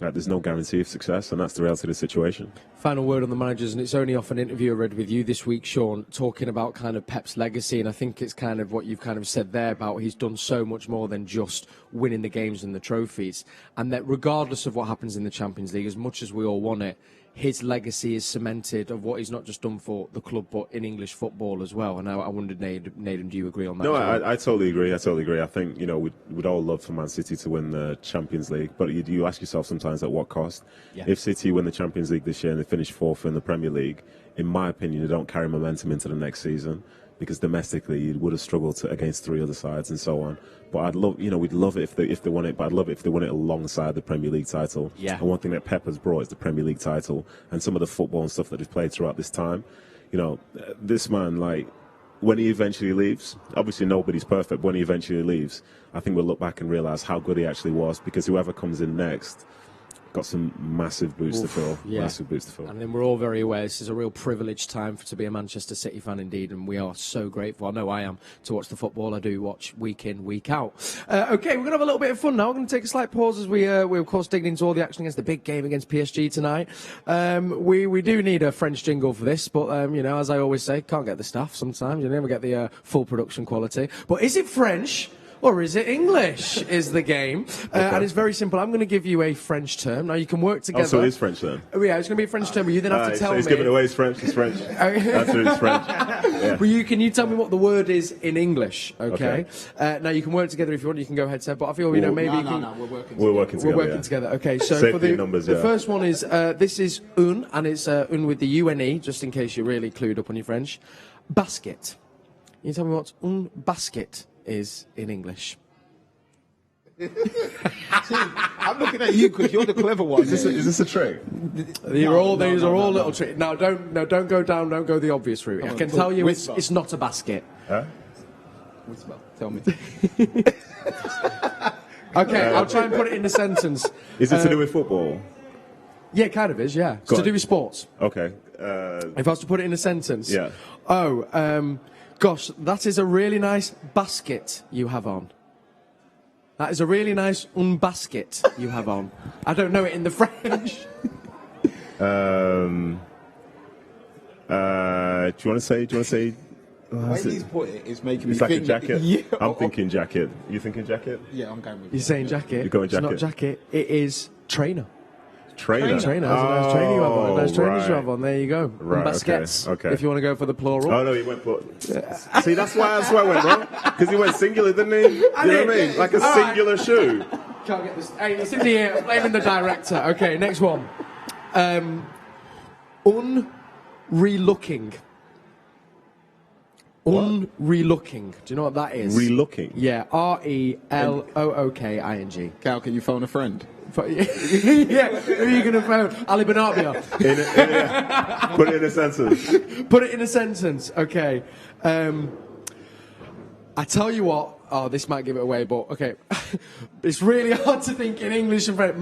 There's no guarantee of success, and that's the reality of the situation. Final word on the managers, and it's only off an interview I read with you this week, Shaun, talking about kind of Pep's legacy, and I think it's kind of what you've kind of said there about he's done so much more than just winning the games and the trophies, and that regardless of what happens in the Champions League, as much as we all want it, his legacy is cemented of what he's not just done for the club, but in English football as well. And I wondered, Nedum, do you agree on that? No, I totally agree. I think, we'd all love for Man City to win the Champions League, but you ask yourself sometimes at what cost? Yeah. If City win the Champions League this year and they finish 4th in the Premier League, in my opinion, they don't carry momentum into the next season, because domestically you would have struggled against 3 other sides and so on. But I'd love, we'd love it if they won it, but I'd love it if they won it alongside the Premier League title. Yeah. And one thing that Pep has brought is the Premier League title and some of the football and stuff that he's played throughout this time. This man, when he eventually leaves, obviously nobody's perfect, but when he eventually leaves, I think we'll look back and realise how good he actually was, because whoever comes in next got some massive boots to fill. Yeah. Massive boots to fill. And then we're all very aware this is a real privileged time to be a Manchester City fan indeed, and we are so grateful. I know I am, to watch the football I do watch week in, week out. Okay, we're going to have a little bit of fun now. We're going to take a slight pause as we're of course digging into all the action against the big game against PSG tonight. We do need a French jingle for this, but as I always say, can't get the staff sometimes. You never get the full production quality. But is it French or is it English is the game? And it's very simple. I'm going to give you a French term. Now, you can work together. Oh, so it is French then? Oh, yeah, it's going to be a French term, but you then have to tell me. He's giving it away. It's French. It's French. That's it, it's French. Yeah. Well, can you tell me what the word is in English, okay? Now, you can work together if you want. You can go head to head, but I feel, maybe you can... No, we're working together. We're working together. Okay, so for the numbers, the first one is, this is un, and it's un with the U-N-E, just in case you're really clued up on your French. Basket. Can you tell me what un basket is in English? I'm looking at you because you're the clever one. Is this a trick? These are all little tricks. Now, don't go down. Don't go the obvious route. I can tell you it's not a basket. Huh? Whisper. Tell me. Okay, I'll try and put it in a sentence. Is it to do with football? Yeah, it kind of is. Yeah, it's to do with sports. Okay. If I was to put it in a sentence. Yeah. Oh, gosh, that is a really nice basket you have on. That is a really nice basket you have on. I don't know it in the French. Do you want to say? The way he's put it is making me think... It's like a jacket? Yeah. I'm thinking jacket. You thinking jacket? Yeah, I'm going with You're saying jacket? You're going jacket. It's not jacket. It is trainer. Trainer. That's a nice trainer you have on. Nice trainers you have on. There you go. Right, baskets. Okay. If you want to go for the plural. Oh no, he went plural. See, that's why I went wrong. Because he went singular, didn't he? You know what I mean? Like a singular shoe. Can't get this. Hey, it's in the air. I'm blaming the director. Okay, next one. Unrelooking. Unrelooking. Do you know what that is? Relooking? Yeah. RELOOKING. Cal, can you phone a friend? Yeah, who are you going to phone? Ali Benarbia. Put it in a sentence. Put it in a sentence, okay. I tell you what, this might give it away, but okay. It's really hard to think in English and French.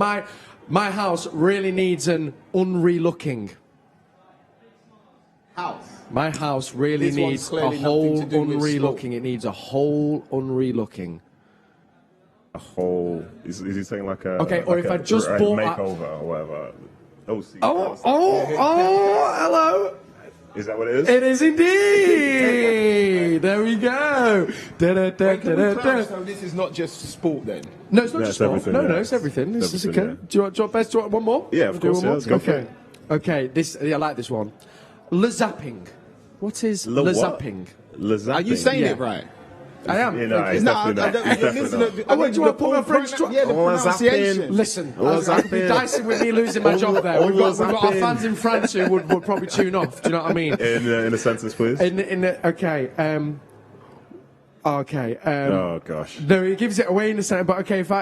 My house really needs an unrelooking. House? My house really needs a whole unrelooking. It needs a whole unrelooking. A whole... Is he saying like a... Okay, or if I just bought... makeover or whatever. Hello. Is that what it is? It is indeed. There we go. So this is not just sport then? No, it's not just sport. Everything, No, it's everything. This is okay. Yeah. Do you want one more? Yeah, of course. Yeah, let's go for it. Okay, I like this one. Le zapping. What is le zapping? Le zapping. Are you saying it right? I am. You know, he's No, definitely not. Where do I put my French? Yeah, the pronunciation. Listen, I'd be dicing with me losing my job there. We've got our fans in France who would probably tune off. Do you know what I mean? In a sentence, please. Okay. Oh gosh. No, he gives it away in a sentence. But okay, if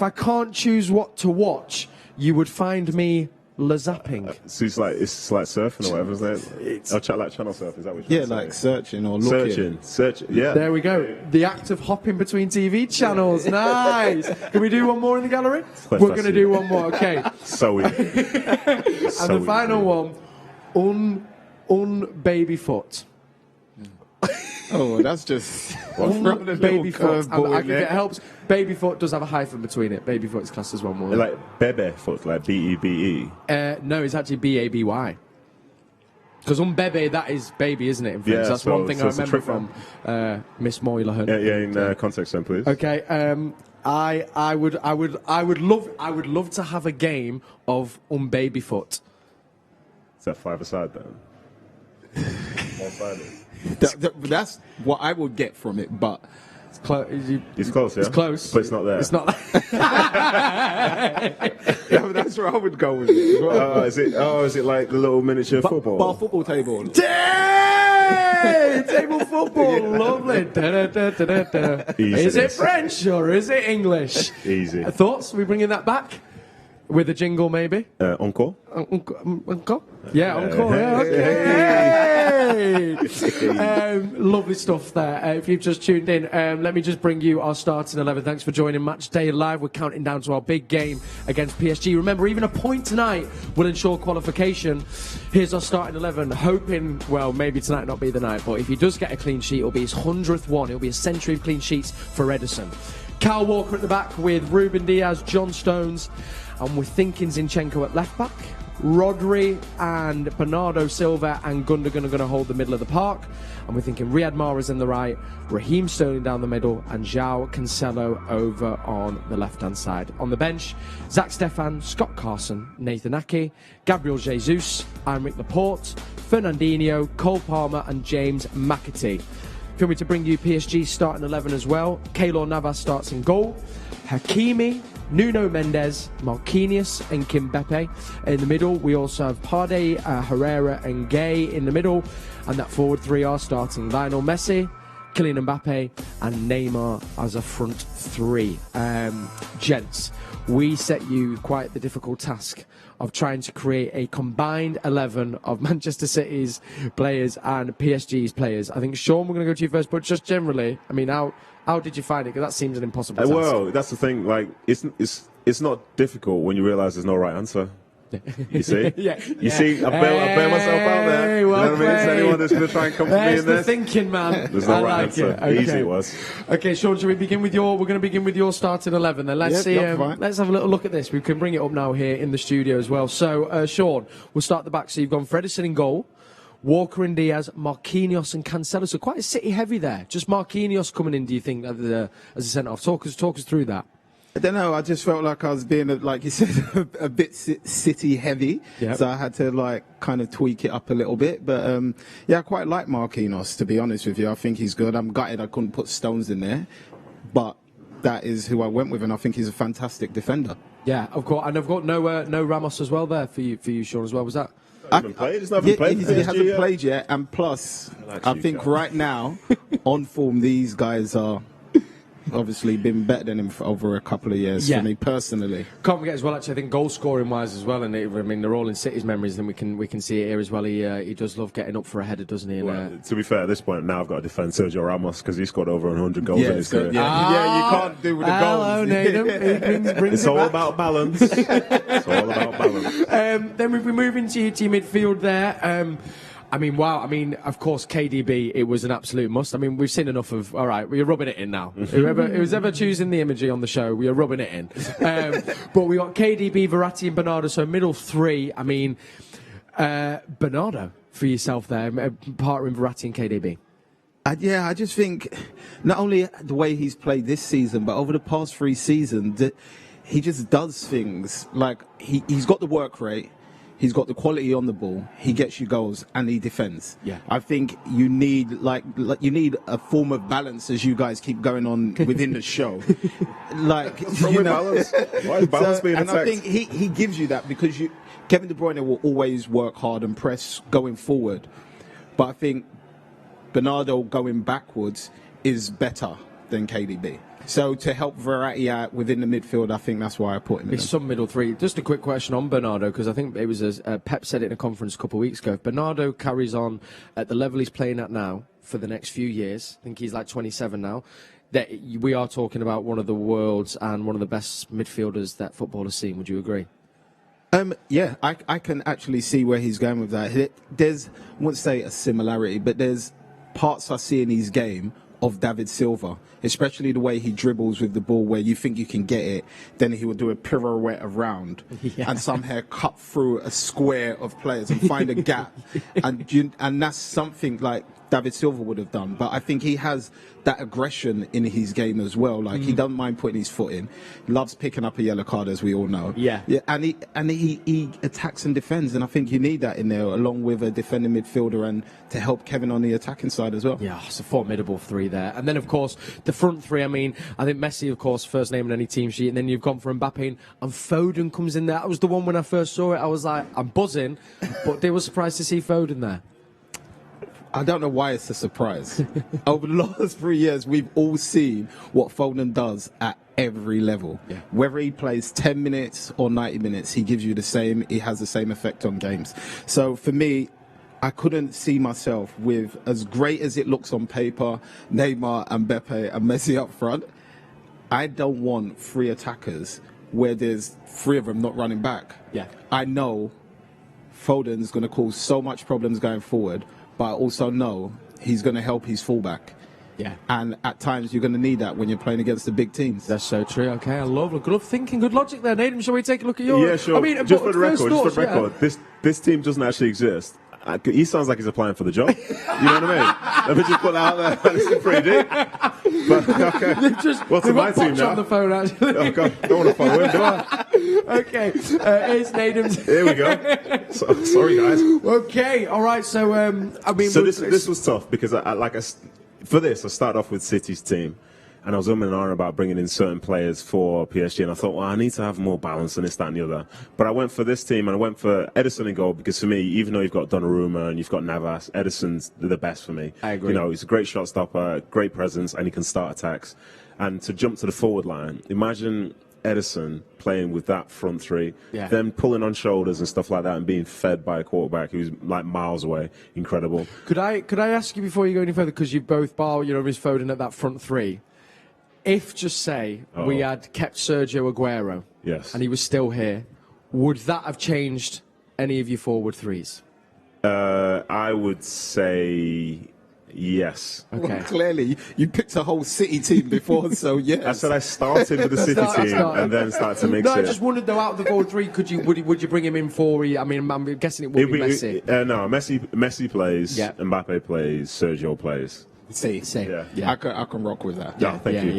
I can't choose what to watch, you would find me zapping. So it's like surfing or whatever, isn't it? I'll chat like channel surf. Is that what you're like searching or looking. Searching. Yeah. There we go. The act of hopping between TV channels. Nice. Can we do one more in the gallery? We're going to do one more. Okay. So and the final one, baby foot. Oh, that's just baby foot. It helps. Baby foot does have a hyphen between it. Baby foot is classed as one word. Like bebe foot, like B-E-B-E. No, it's actually B-A-B-Y. Because bebe, that is baby, isn't it? In French? Yeah, that's one thing I remember from Miss Moynihan. Yeah, in context then, please. Okay. I would love to have a game of baby foot. Is that 5-a-side then? One-sided. That's what I would get from it, but it's close, yeah? It's close. But it's not there. It's not yeah, that's where I would go with it. Is it like the little miniature football? Bar football table. Table football, lovely. Is it French or is it English? Easy. Thoughts? Are we bringing that back? With a jingle, maybe? Encore? Encore? Yeah, encore. Yeah, okay. Lovely stuff there. If you've just tuned in, let me just bring you our starting 11. Thanks for joining Match Day Live. We're counting down to our big game against PSG. Remember, even a point tonight will ensure qualification. Here's our starting 11. Hoping, well, maybe tonight not be the night, but if he does get a clean sheet, it'll be his 100th one. It'll be a century of clean sheets for Edison. Kyle Walker at the back with Ruben Diaz, John Stones, and we're thinking Zinchenko at left back. Rodri and Bernardo Silva and Gundogan are going to hold the middle of the park. And we're thinking Riyad Mahrez in the right, Raheem Sterling down the middle, and João Cancelo over on the left-hand side. On the bench, Zach Stefan, Scott Carson, Nathan Ake, Gabriel Jesus, Aymeric Laporte, Fernandinho, Cole Palmer, and James McAtee. Feel me to bring you PSG starting 11 as well. Keylor Navas starts in goal. Hakimi, Nuno Mendes, Marquinhos and Kimpembe in the middle. We also have Partey, Herrera and Gay in the middle. And that forward three are starting Lionel Messi, Kylian Mbappe and Neymar as a front three. Gents, we set you quite the difficult task of trying to create a combined 11 of Manchester City's players and PSG's players. I think, Shaun, we're going to go to you first, but just generally, I mean, how did you find it? Because that seems an impossible task. Well, that's the thing. Like, it's not difficult when you realise there's no right answer. You see? You see, I bail myself out there. You know what I mean? Is anyone that's going to try and come for me in this? There's the thinking, man. There's no right answer. Okay. Easy it was. Okay, Shaun, shall we begin with we're going to begin with your starting 11 then. Let's see, let's have a little look at this. We can bring it up now here in the studio as well. So, Shaun, we'll start at the back. So you've gone for Edison in goal, Walker and Diaz, Marquinhos and Cancelo. So quite a City heavy there. Just Marquinhos coming in, do you think, as a centre-half? Talk us through that. I don't know. I just felt like I was being, like you said, a bit City heavy. Yep. So I had to kind of tweak it up a little bit. But I quite like Marquinhos, to be honest with you. I think he's good. I'm gutted I couldn't put Stones in there, but that is who I went with, and I think he's a fantastic defender. Yeah, of course. And I've got no Ramos as well there for you, Shaun, as well. Was that? He hasn't played yet, and plus, I think right now, on form, these guys are obviously been better than him for over a couple of years for me personally. Can't forget as well, actually, I think goal scoring wise as well, and I mean they're all in City's memories, and we can see it here as well. He does love getting up for a header, doesn't he? Well, to be fair, at this point now I've got to defend Sergio Ramos because he scored over 100 goals in his career. You can't do with the goals. Hello, Nedum. It's all about balance. It's all about balance. Then we've been moving to your midfield there. I mean, wow. I mean, of course, KDB, it was an absolute must. I mean, we've seen enough of, all right, we're rubbing it in now. Who's ever choosing the imagery on the show, we are rubbing it in. But we got KDB, Verratti and Bernardo, so middle three. I mean, Bernardo for yourself there, partnering Verratti and KDB. I just think not only the way he's played this season, but over the past 3 seasons, he just does things like he's got the work rate. He's got the quality on the ball. He gets you goals and he defends. Yeah. I think you need you need a form of balance as you guys keep going on within the show. Balance? Why is balance being and attacked? I think he gives you that because Kevin De Bruyne will always work hard and press going forward. But I think Bernardo going backwards is better than KDB. So to help Verratti out within the midfield, I think that's why I put him in. It's some middle three. Just a quick question on Bernardo, because I think it was as Pep said it in a conference a couple of weeks ago. If Bernardo carries on at the level he's playing at now for the next few years, I think he's like 27 now, that we are talking about one of the world's and one of the best midfielders that football has seen. Would you agree? Yeah, I can actually see where he's going with that. There's, I wouldn't say a similarity, but there's parts I see in his game of David Silva, especially the way he dribbles with the ball, where you think you can get it, then he will do a pirouette around and somehow cut through a square of players and find a gap, and that's something like David Silva would have done. But I think he has that aggression in his game as well. Like he doesn't mind putting his foot in, loves picking up a yellow card, as we all know. Yeah, and he attacks and defends, and I think you need that in there along with a defending midfielder and to help Kevin on the attacking side as well. Yeah, it's a formidable three there. And then, of course, the front three, I mean, I think Messi, of course, first name in any team sheet, and then you've gone for Mbappe, and Foden comes in there. That was the one when I first saw it. I was like, I'm buzzing, but they were surprised to see Foden there. I don't know why it's a surprise. Over the last 3 years, we've all seen what Foden does at every level. Yeah. Whether he plays 10 minutes or 90 minutes, he gives you the same, he has the same effect on games. So for me, I couldn't see myself with, as great as it looks on paper, Neymar and Mbappe and Messi up front. I don't want three attackers where there's three of them not running back. Yeah. I know Foden's going to cause so much problems going forward, but I also know he's going to help his fullback. Yeah. And at times you're going to need that when you're playing against the big teams. That's so true. Okay, I love it. Good thinking, good logic there, Nedum. Shall we take a look at your... Yeah, sure. I mean, just for the record, this team doesn't actually exist. He sounds like he's applying for the job. You know what I mean? Let me just put that out there. This is pretty deep. But, okay. What's in my team now? On the phone, actually. Oh, God. I don't want to follow him, do I? Okay. Here's Nedum's. Here we go. Sorry, guys. Okay. All right. So, I mean... So this was tough because, for this, I started off with City's team. And I was umming and ahhing about bringing in certain players for PSG, and I thought, well, I need to have more balance than this, that, and the other. But I went for this team, and I went for Ederson in goal because, for me, even though you've got Donnarumma and you've got Navas, Ederson's the best for me. I agree. You know, he's a great shot stopper, great presence, and he can start attacks. And to jump to the forward line, imagine Ederson playing with that front three, then pulling on shoulders and stuff like that, and being fed by a quarterback who's like miles away. Incredible. Could I ask you before you go any further, because you both bar, Miss Foden at that front three. If, just say, we had kept Sergio Aguero, and he was still here, would that have changed any of your forward threes? I would say yes. Okay. Well, clearly, you picked a whole City team before, so yes. I said I started with the City team and then started to mix it. No, I just wondered, though, out of the forward three, would you bring him in for? I mean, I'm guessing it would be Messi. No, Messi plays, Mbappe plays, Sergio plays. See. Yeah. I can rock with that. Yeah, thank you.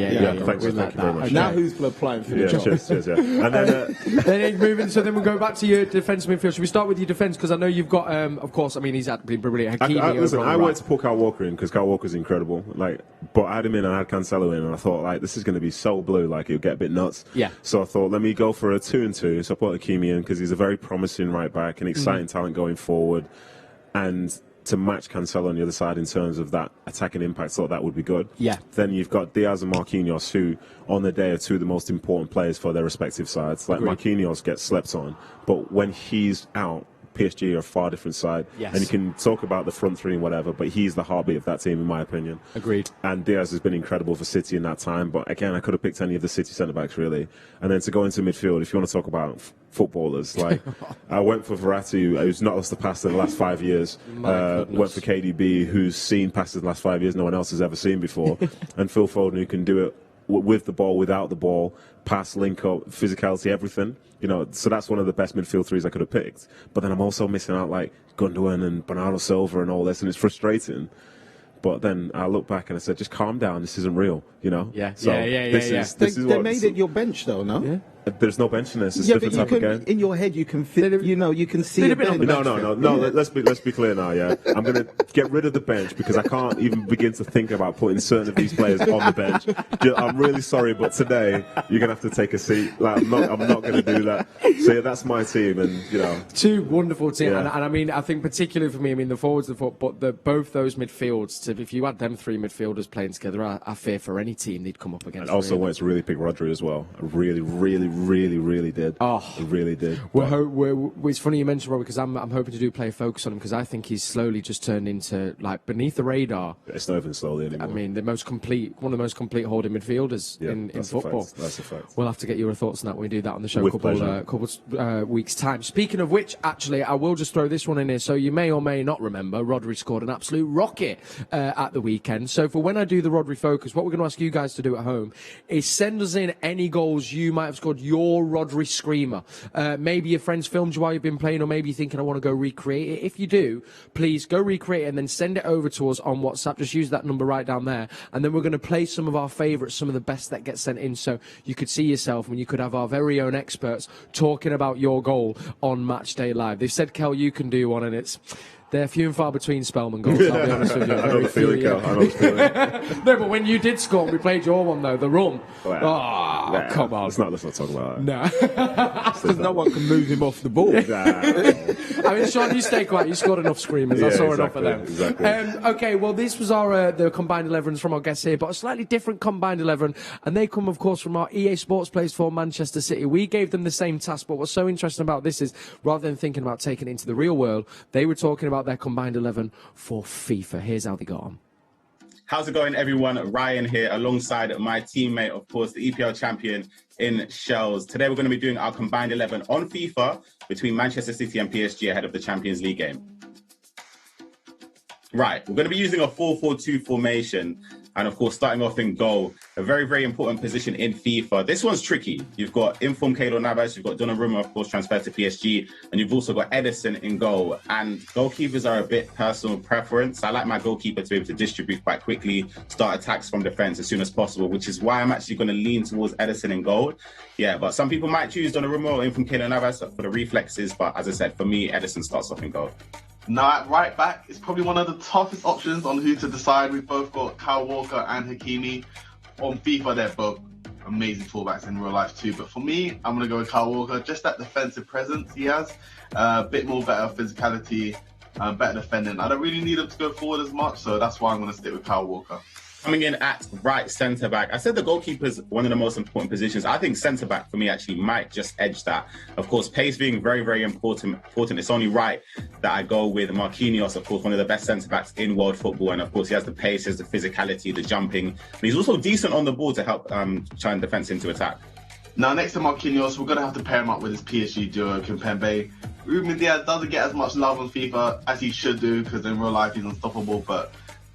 Thank you very much. Now who's applying for the job? Cheers. And then, then moving. So then we'll go back to your defence midfield. Should we start with your defence? Because I know you've got, of course. I mean, he's been brilliant. Listen, I went to put Kyle Walker in because Kyle Walker's incredible. But I had him in and I had Cancelo in, and I thought, this is going to be so blue, it'll get a bit nuts. Yeah. So I thought, let me go for a 2-2. So I put Hakimi in because he's a very promising right back, an exciting talent going forward, and to match Cancelo on the other side in terms of that attacking impact, thought that would be good. Yeah. Then you've got Diaz and Marquinhos, who on the day are two of the most important players for their respective sides. Marquinhos gets slept on, but when he's out, PSG are a far different side. Yes. And you can talk about the front three and whatever, but he's the heartbeat of that team, in my opinion. Agreed. And Diaz has been incredible for City in that time, but again, I could have picked any of the City centre-backs, really. And then to go into midfield, if you want to talk about footballers, I went for Verratti, who's not lost a pass in the last 5 years. Went for KDB, who's seen passes in the last 5 years no one else has ever seen before. And Phil Foden, who can do it with the ball, without the ball, pass, link up, physicality, everything. So that's one of the best midfield threes I could have picked. But then I'm also missing out Gundogan and Bernardo Silva and all this, and it's frustrating. But then I look back and I said, just calm down, this isn't real, Yeah. So yeah. They made it your bench, though, no? Yeah. There's no bench in this. It's Yeah, different but type of game. in your head you can fit. You can see a bench. No. Let's be clear now. Yeah, I'm going to get rid of the bench because I can't even begin to think about putting certain of these players on the bench. I'm really sorry, but today you're going to have to take a seat. Like, I'm not going to do that. So yeah, that's my team, and two wonderful teams. Yeah. And I mean, I think particularly for me, I mean the forwards, but both those midfields. If you had them three midfielders playing together, I fear for any team they'd come up against. And also wanted to really pick Rodri as well. I really did. Oh, I really did. It's funny you mentioned Rodri because I'm hoping to do play focus on him because I think he's slowly just turned into like beneath the radar. It's not even slowly anymore. I mean, one of the most complete holding midfielders in football. That's a fact. We'll have to get your thoughts on that when we do that on the show With couple weeks time. Speaking of which, actually, I will just throw this one in here. So you may or may not remember, Rodri scored an absolute rocket at the weekend. So for when I do the Rodri focus, what we're going to ask you guys to do at home is send us in any goals you might have scored, your Rodri screamer. Maybe your friends filmed you while you've been playing, or maybe you're thinking I want to go recreate it. If you do, please go recreate it and then send it over to us on WhatsApp. Just use that number right down there, and then we're going to play some of our favourites, some of the best that get sent in, so you could see yourself and you could have our very own experts talking about your goal on Matchday Live. They've said, Kel, you can do one, and they're few and far between Spellman goals, I'll be honest with you. I know the feeling, Kel. I know the feeling. No, but when you did score, we played your one, though, the run. Come on. Let's not talk about it. No. Because no one can move him off the ball. I mean, Shaun, you stay quiet. You scored enough screamers. I saw enough of them. Exactly. Okay, well, this was our the combined 11s from our guests here, but a slightly different combined 11, and they come, of course, from our EA Sports Plays for Manchester City. We gave them the same task, but what's so interesting about this is, rather than thinking about taking it into the real world, they were talking about their combined 11 for FIFA. Here's how they got on. How's it going, everyone? Ryan here, alongside my teammate, of course, the EPL champion in Shells. Today, we're going to be doing our combined 11 on FIFA between Manchester City and PSG ahead of the Champions League game. Right, we're going to be using a 4-4-2 formation. And of course, starting off in goal, a very, very important position in FIFA. This one's tricky. You've got informed Keylor Navas, you've got Donnarumma, of course, transferred to PSG, and you've also got Ederson in goal. And goalkeepers are a bit personal preference. I like my goalkeeper to be able to distribute quite quickly, start attacks from defence as soon as possible, which is why I'm actually going to lean towards Ederson in goal. Yeah, but some people might choose Donnarumma or informed Keylor Navas for the reflexes. But as I said, for me, Ederson starts off in goal. Now at right back, it's probably one of the toughest options on who to decide. We've both got Kyle Walker and Hakimi. On FIFA, they're both amazing fullbacks in real life too. But for me, I'm going to go with Kyle Walker. Just that defensive presence he has, a bit more better physicality, better defending. I don't really need him to go forward as much, so that's why I'm going to stick with Kyle Walker. Coming in at right centre-back, I said the goalkeeper's one of the most important positions. I think centre-back for me actually might just edge that. Of course, pace being very, very important. It's only right that I go with Marquinhos, of course, one of the best centre-backs in world football. And of course, he has the pace, he has the physicality, the jumping. And he's also decent on the ball to help turn defence into attack. Now, next to Marquinhos, we're going to have to pair him up with his PSG duo, Kimpembe. Ruben Diaz doesn't get as much love on FIFA as he should do, because in real life he's unstoppable, but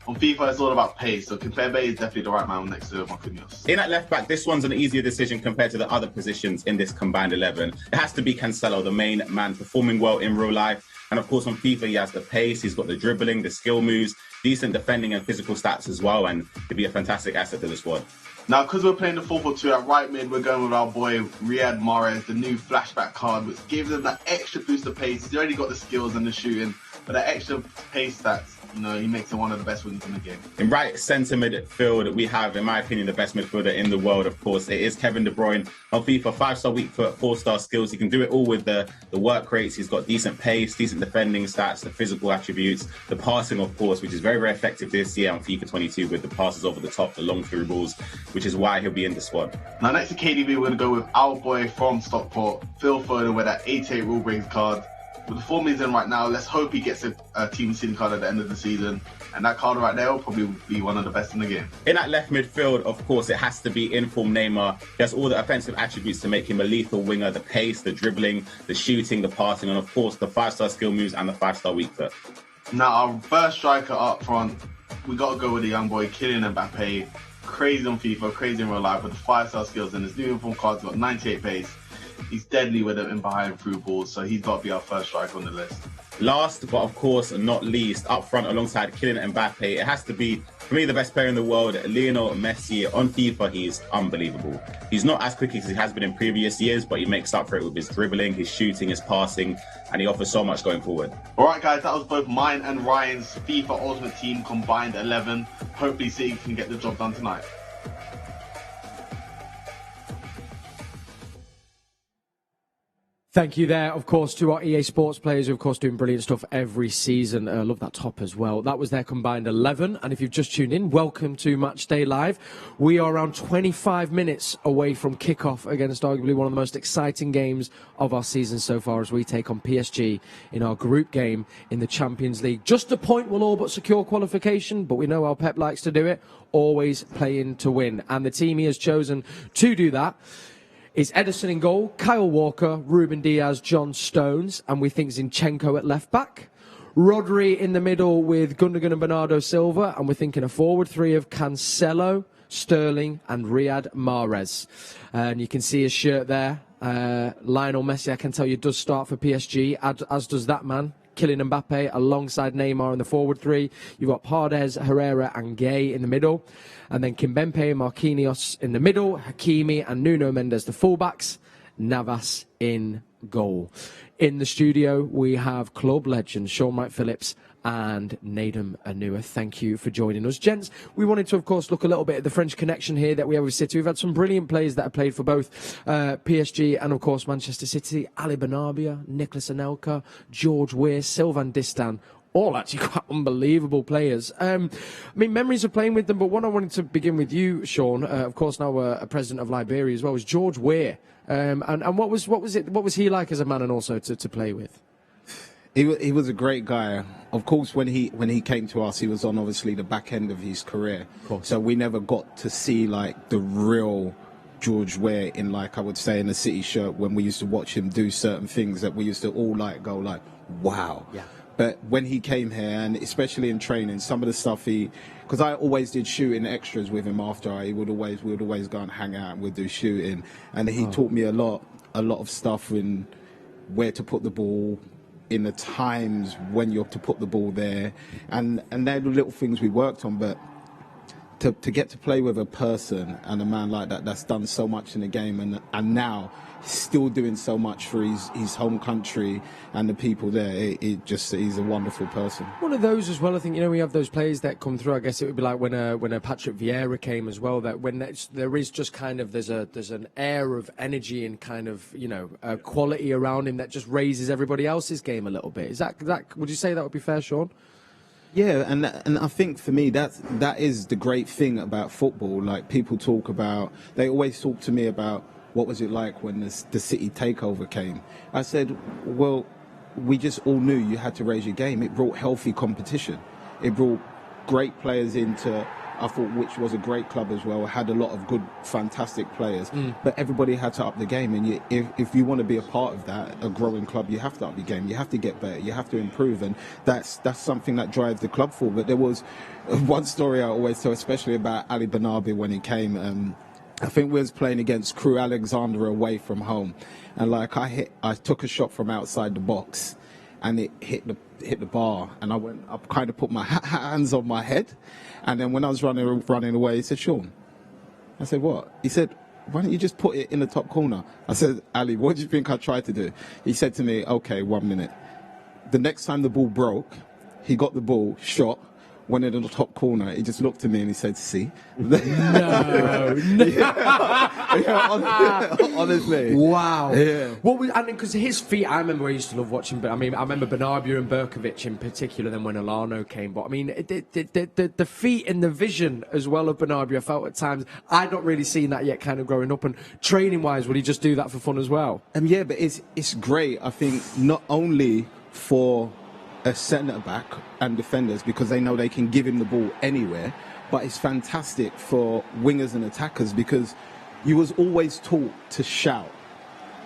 on FIFA, it's all about pace, so Kimpembe is definitely the right man next to Marquinhos. In at left back, this one's an easier decision compared to the other positions in this combined 11. It has to be Cancelo, the main man, performing well in real life. And of course, on FIFA, he has the pace, he's got the dribbling, the skill moves, decent defending and physical stats as well, and he'd be a fantastic asset to the squad. Now, because we're playing the 4-4-2 at right mid, we're going with our boy Riyad Mahrez, the new flashback card, which gives him that extra boost of pace. He's already got the skills and the shooting, but that extra pace stats, he makes him one of the best wingers in the game. In right centre midfield, we have, in my opinion, the best midfielder in the world, of course. It is Kevin De Bruyne. On FIFA, 5-star weak foot, 4-star skills. He can do it all with the work rates. He's got decent pace, decent defending stats, the physical attributes, the passing, of course, which is very, very effective this year on FIFA 22 with the passes over the top, the long through balls, which is why he'll be in the squad. Now, next to KDB, we're going to go with our boy from Stockport, Phil Foden, with that 88 rule breaks card. With the form he's in right now, let's hope he gets a Team City card at the end of the season. And that card right there will probably be one of the best in the game. In that left midfield, of course, it has to be informed Neymar. He has all the offensive attributes to make him a lethal winger, the pace, the dribbling, the shooting, the passing, and of course, the 5-star skill moves and the 5-star weak foot. Now, our first striker up front, we got to go with the young boy, Kylian Mbappe. Crazy on FIFA, crazy in real life, with the 5-star skills, and his new informed card's got 98 pace. He's deadly with it in behind through balls, so he's got to be our first striker on the list. Last, but of course not least, up front alongside Kylian Mbappe, it has to be For me, the best player in the world, Lionel Messi. On FIFA, he's unbelievable. He's not as quick as he has been in previous years, but he makes up for it with his dribbling, his shooting, his passing, and he offers so much going forward. All right, guys, that was both mine and Ryan's FIFA Ultimate Team combined 11. Hopefully City can get the job done tonight. Thank you there, of course, to our EA Sports players who, of course, doing brilliant stuff every season. Love that top as well. That was their combined 11. And if you've just tuned in, welcome to Matchday Live. We are around 25 minutes away from kickoff against arguably one of the most exciting games of our season so far as we take on PSG in our group game in the Champions League. Just a point will all but secure qualification, but we know how Pep likes to do it, always playing to win. And the team he has chosen to do that is Ederson in goal, Kyle Walker, Ruben Diaz, John Stones, and we think Zinchenko at left back. Rodri in the middle with Gundogan and Bernardo Silva, and we're thinking a forward three of Cancelo, Sterling, and Riyad Mahrez. And you can see his shirt there. Lionel Messi, I can tell you, does start for PSG, as does that man, Kylian Mbappe, alongside Neymar in the forward three. You've got Paredes, Herrera, and Gay in the middle. And then Kimpembe and Marquinhos in the middle, Hakimi and Nuno Mendes the fullbacks, Navas in goal. In the studio, we have club legends Shaun Wright-Phillips and Nedum Onuoha. Thank you for joining us. Gents, we wanted to, of course, look a little bit at the French connection here that we have with City. We've had some brilliant players that have played for both PSG and, of course, Manchester City. Ali Benarbia, Nicolas Anelka, George Weah, Sylvain Distin. All actually quite unbelievable players. I mean, memories of playing with them, but one I wanted to begin with you, Shaun, of course now a president of Liberia as well, was George Weah. And what was he like as a man and also to play with? He was a great guy. Of course, when he came to us, he was on obviously the back end of his career. So we never got to see like the real George Weah in, like, I would say, in a City shirt when we used to watch him do certain things that we used to all like go like, wow. Yeah. But when he came here, and especially in training, some of the stuff because I always did shooting extras with him after. We would always go and hang out and we'd do shooting. And he taught me a lot of stuff in where to put the ball, in the times when you're to put the ball there. And they're the little things we worked on. But to get to play with a person and a man like that's done so much in the game and now still doing so much for his home country and the people there, he's a wonderful person. One of those as well, I think, we have those players that come through. I guess it would be like when a Patrick Vieira came as well, that when there is just kind of, there's an air of energy and kind of, quality around him that just raises everybody else's game a little bit. Is that would you say that would be fair, Shaun? Yeah, and I think for me that is the great thing about football. Like, people talk about, they always talk to me about, what was it like when the City takeover came? I said, well, we just all knew you had to raise your game. It brought healthy competition. It brought great players into, I thought, which was a great club as well. It had a lot of good, fantastic players. But everybody had to up the game. And if you want to be a part of that, a growing club, you have to up your game. You have to get better. You have to improve. And that's something that drives the club forward. But there was one story I always tell, especially about Ali Benarbia when he came. I think we was playing against Crew Alexandra away from home, and like I took a shot from outside the box, and it hit the bar, and I kind of put my hands on my head, and then when I was running away, he said, "Shaun," I said, "What?" He said, "Why don't you just put it in the top corner?" I said, "Ali, what do you think I tried to do?" He said to me, "Okay, 1 minute." The next time the ball broke, he got the ball, shot, went in the top corner. He just looked at me and he said, "See?" No. Honestly. Wow. Yeah. Because his feet, I remember I used to love watching, but I remember Benarbia and Berkovic in particular, then when Alano came. But I mean, the feet and the vision as well of Benarbia, I felt at times, I'd not really seen that yet kind of growing up. And training-wise, would he just do that for fun as well? Yeah, but it's great, I think, not only for a centre-back and defenders, because they know they can give him the ball anywhere, but it's fantastic for wingers and attackers, because you was always taught to shout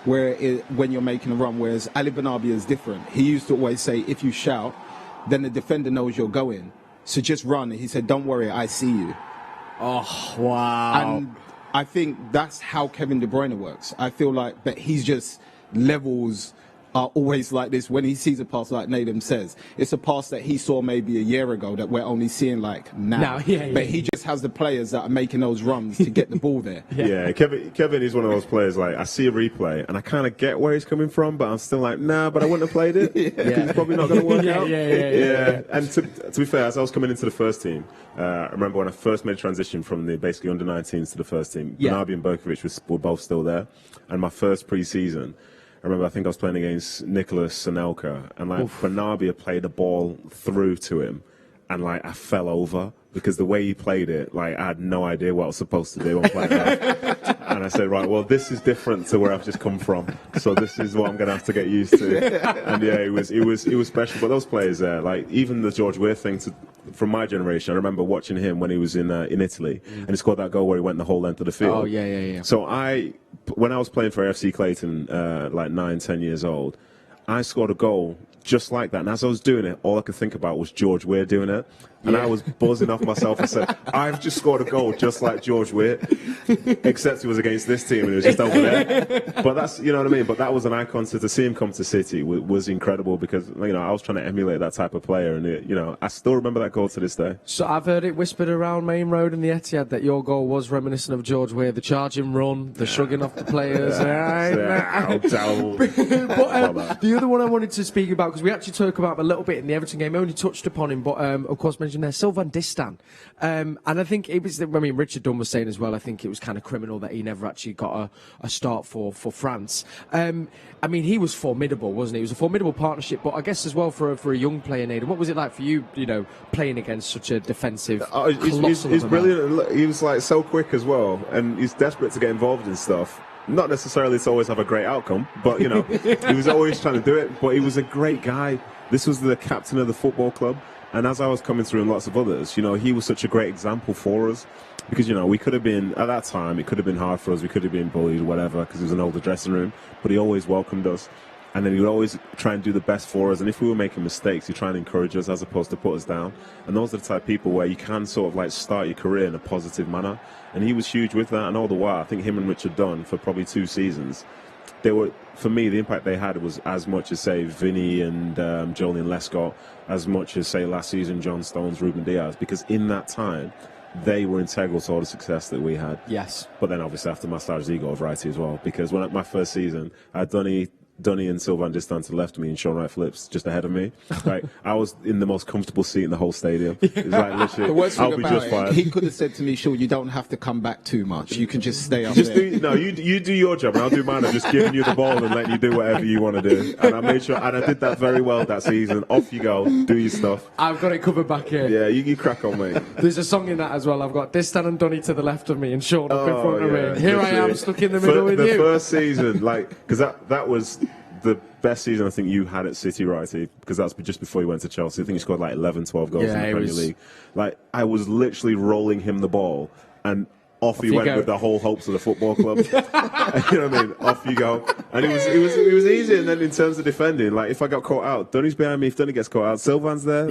when you're making a run, whereas Ali Benarbia is different. He used to always say, if you shout, then the defender knows you're going, so just run. He said, "Don't worry, I see you." Oh, wow. And I think that's how Kevin De Bruyne works. I feel like, but he's just levels are always like this when he sees a pass, like Nedum says. It's a pass that he saw maybe a year ago that we're only seeing like now. But he just has the players that are making those runs to get the ball there. Yeah, Kevin is one of those players, like, I see a replay and I kind of get where he's coming from, but I'm still like, nah, but I wouldn't have played it because it's probably not going to work out. Yeah. And to be fair, as I was coming into the first team, I remember when I first made a transition from the basically under-19s to the first team, Bernabei and Berkovic were both still there. And my first pre-season, I remember, I think I was playing against Nicholas Anelka, and like Bernabei had played a ball through to him, and like I fell over because the way he played it, like I had no idea what I was supposed to do on playing that. And I said, right, well, this is different to where I've just come from, so this is what I'm going to have to get used to. And yeah, it was special. But those players there, like even the George Weah thing, from my generation, I remember watching him when he was in Italy, and he scored that goal where he went the whole length of the field. Oh yeah. So when I was playing for AFC Clayton, like 9-10 years old, I scored a goal just like that. And as I was doing it, all I could think about was George Weah doing it. And I was buzzing off myself and said, I've just scored a goal just like George Weah, except it was against this team and it was just over there. But that's, you know what I mean? But that was an icon. To see him come to City was incredible because, you know, I was trying to emulate that type of player. And, you know, I still remember that goal to this day. So I've heard it whispered around Main Road and the Etihad that your goal was reminiscent of George Weah, the charging run, the shrugging off the players. But the other one I wanted to speak about, because we actually talk about him a little bit in the Everton game, I only touched upon him, but of course mentioned there, Sylvain Distin. And I think it was, Richard Dunn was saying as well, I think it was kind of criminal that he never actually got a start for France. I mean, he was formidable, wasn't he? It was a formidable partnership, but I guess as well for a young player, Nedum, what was it like for you, you know, playing against such a defensive He's brilliant. He was like so quick as well, and he's desperate to get involved in stuff. Not necessarily to always have a great outcome, but, you know, he was always trying to do it. But he was a great guy. This was the captain of the football club. And as I was coming through and lots of others, you know, he was such a great example for us. Because, you know, we could have been, at that time, it could have been hard for us. We could have been bullied, whatever, because it was an older dressing room. But he always welcomed us. And then he would always try and do the best for us. And if we were making mistakes, he'd try and encourage us as opposed to put us down. And those are the type of people where you can sort of like start your career in a positive manner. And he was huge with that. And all the while, I think him and Richard Dunn, for probably 2 seasons, they were, for me, the impact they had was as much as, say, Vinny and Joleon Lescott, as much as, say, last season, John Stones, Ruben Diaz. Because in that time, they were integral to all the success that we had. Yes. But then, obviously, after my start, Zigo of Wrighty as well. Because when my first season, I had Dunny and Sylvain Distin to the left of me and Shaun Wright-Phillips just ahead of me. Like, I was in the most comfortable seat in the whole stadium. It's like literally, the worst I'll thing be about just it, fine. he could have said to me, "Sure, you don't have to come back too much. You can just stay up Just there." you do your job and I'll do mine. I'm just giving you the ball and letting you do whatever you want to do. And I made sure, and I did that very well that season. Off you go, do your stuff. I've got it covered back here. Yeah, you crack on, mate. There's a song in that as well. I've got Distin and Dunny to the left of me and Shaun up in front of me. Here I am, stuck in the middle with you. The first season, like, because that was the best season I think you had at City, Wrighty, because that's just before you went to Chelsea. I think you scored like 11, 12 goals in the Premier League. Like, I was literally rolling him the ball and off he went with the whole hopes of the football club. You know what I mean? Off you go. And it was easy. And then in terms of defending, like, if I got caught out, Dunny's behind me. If Dunny gets caught out, Sylvain's there.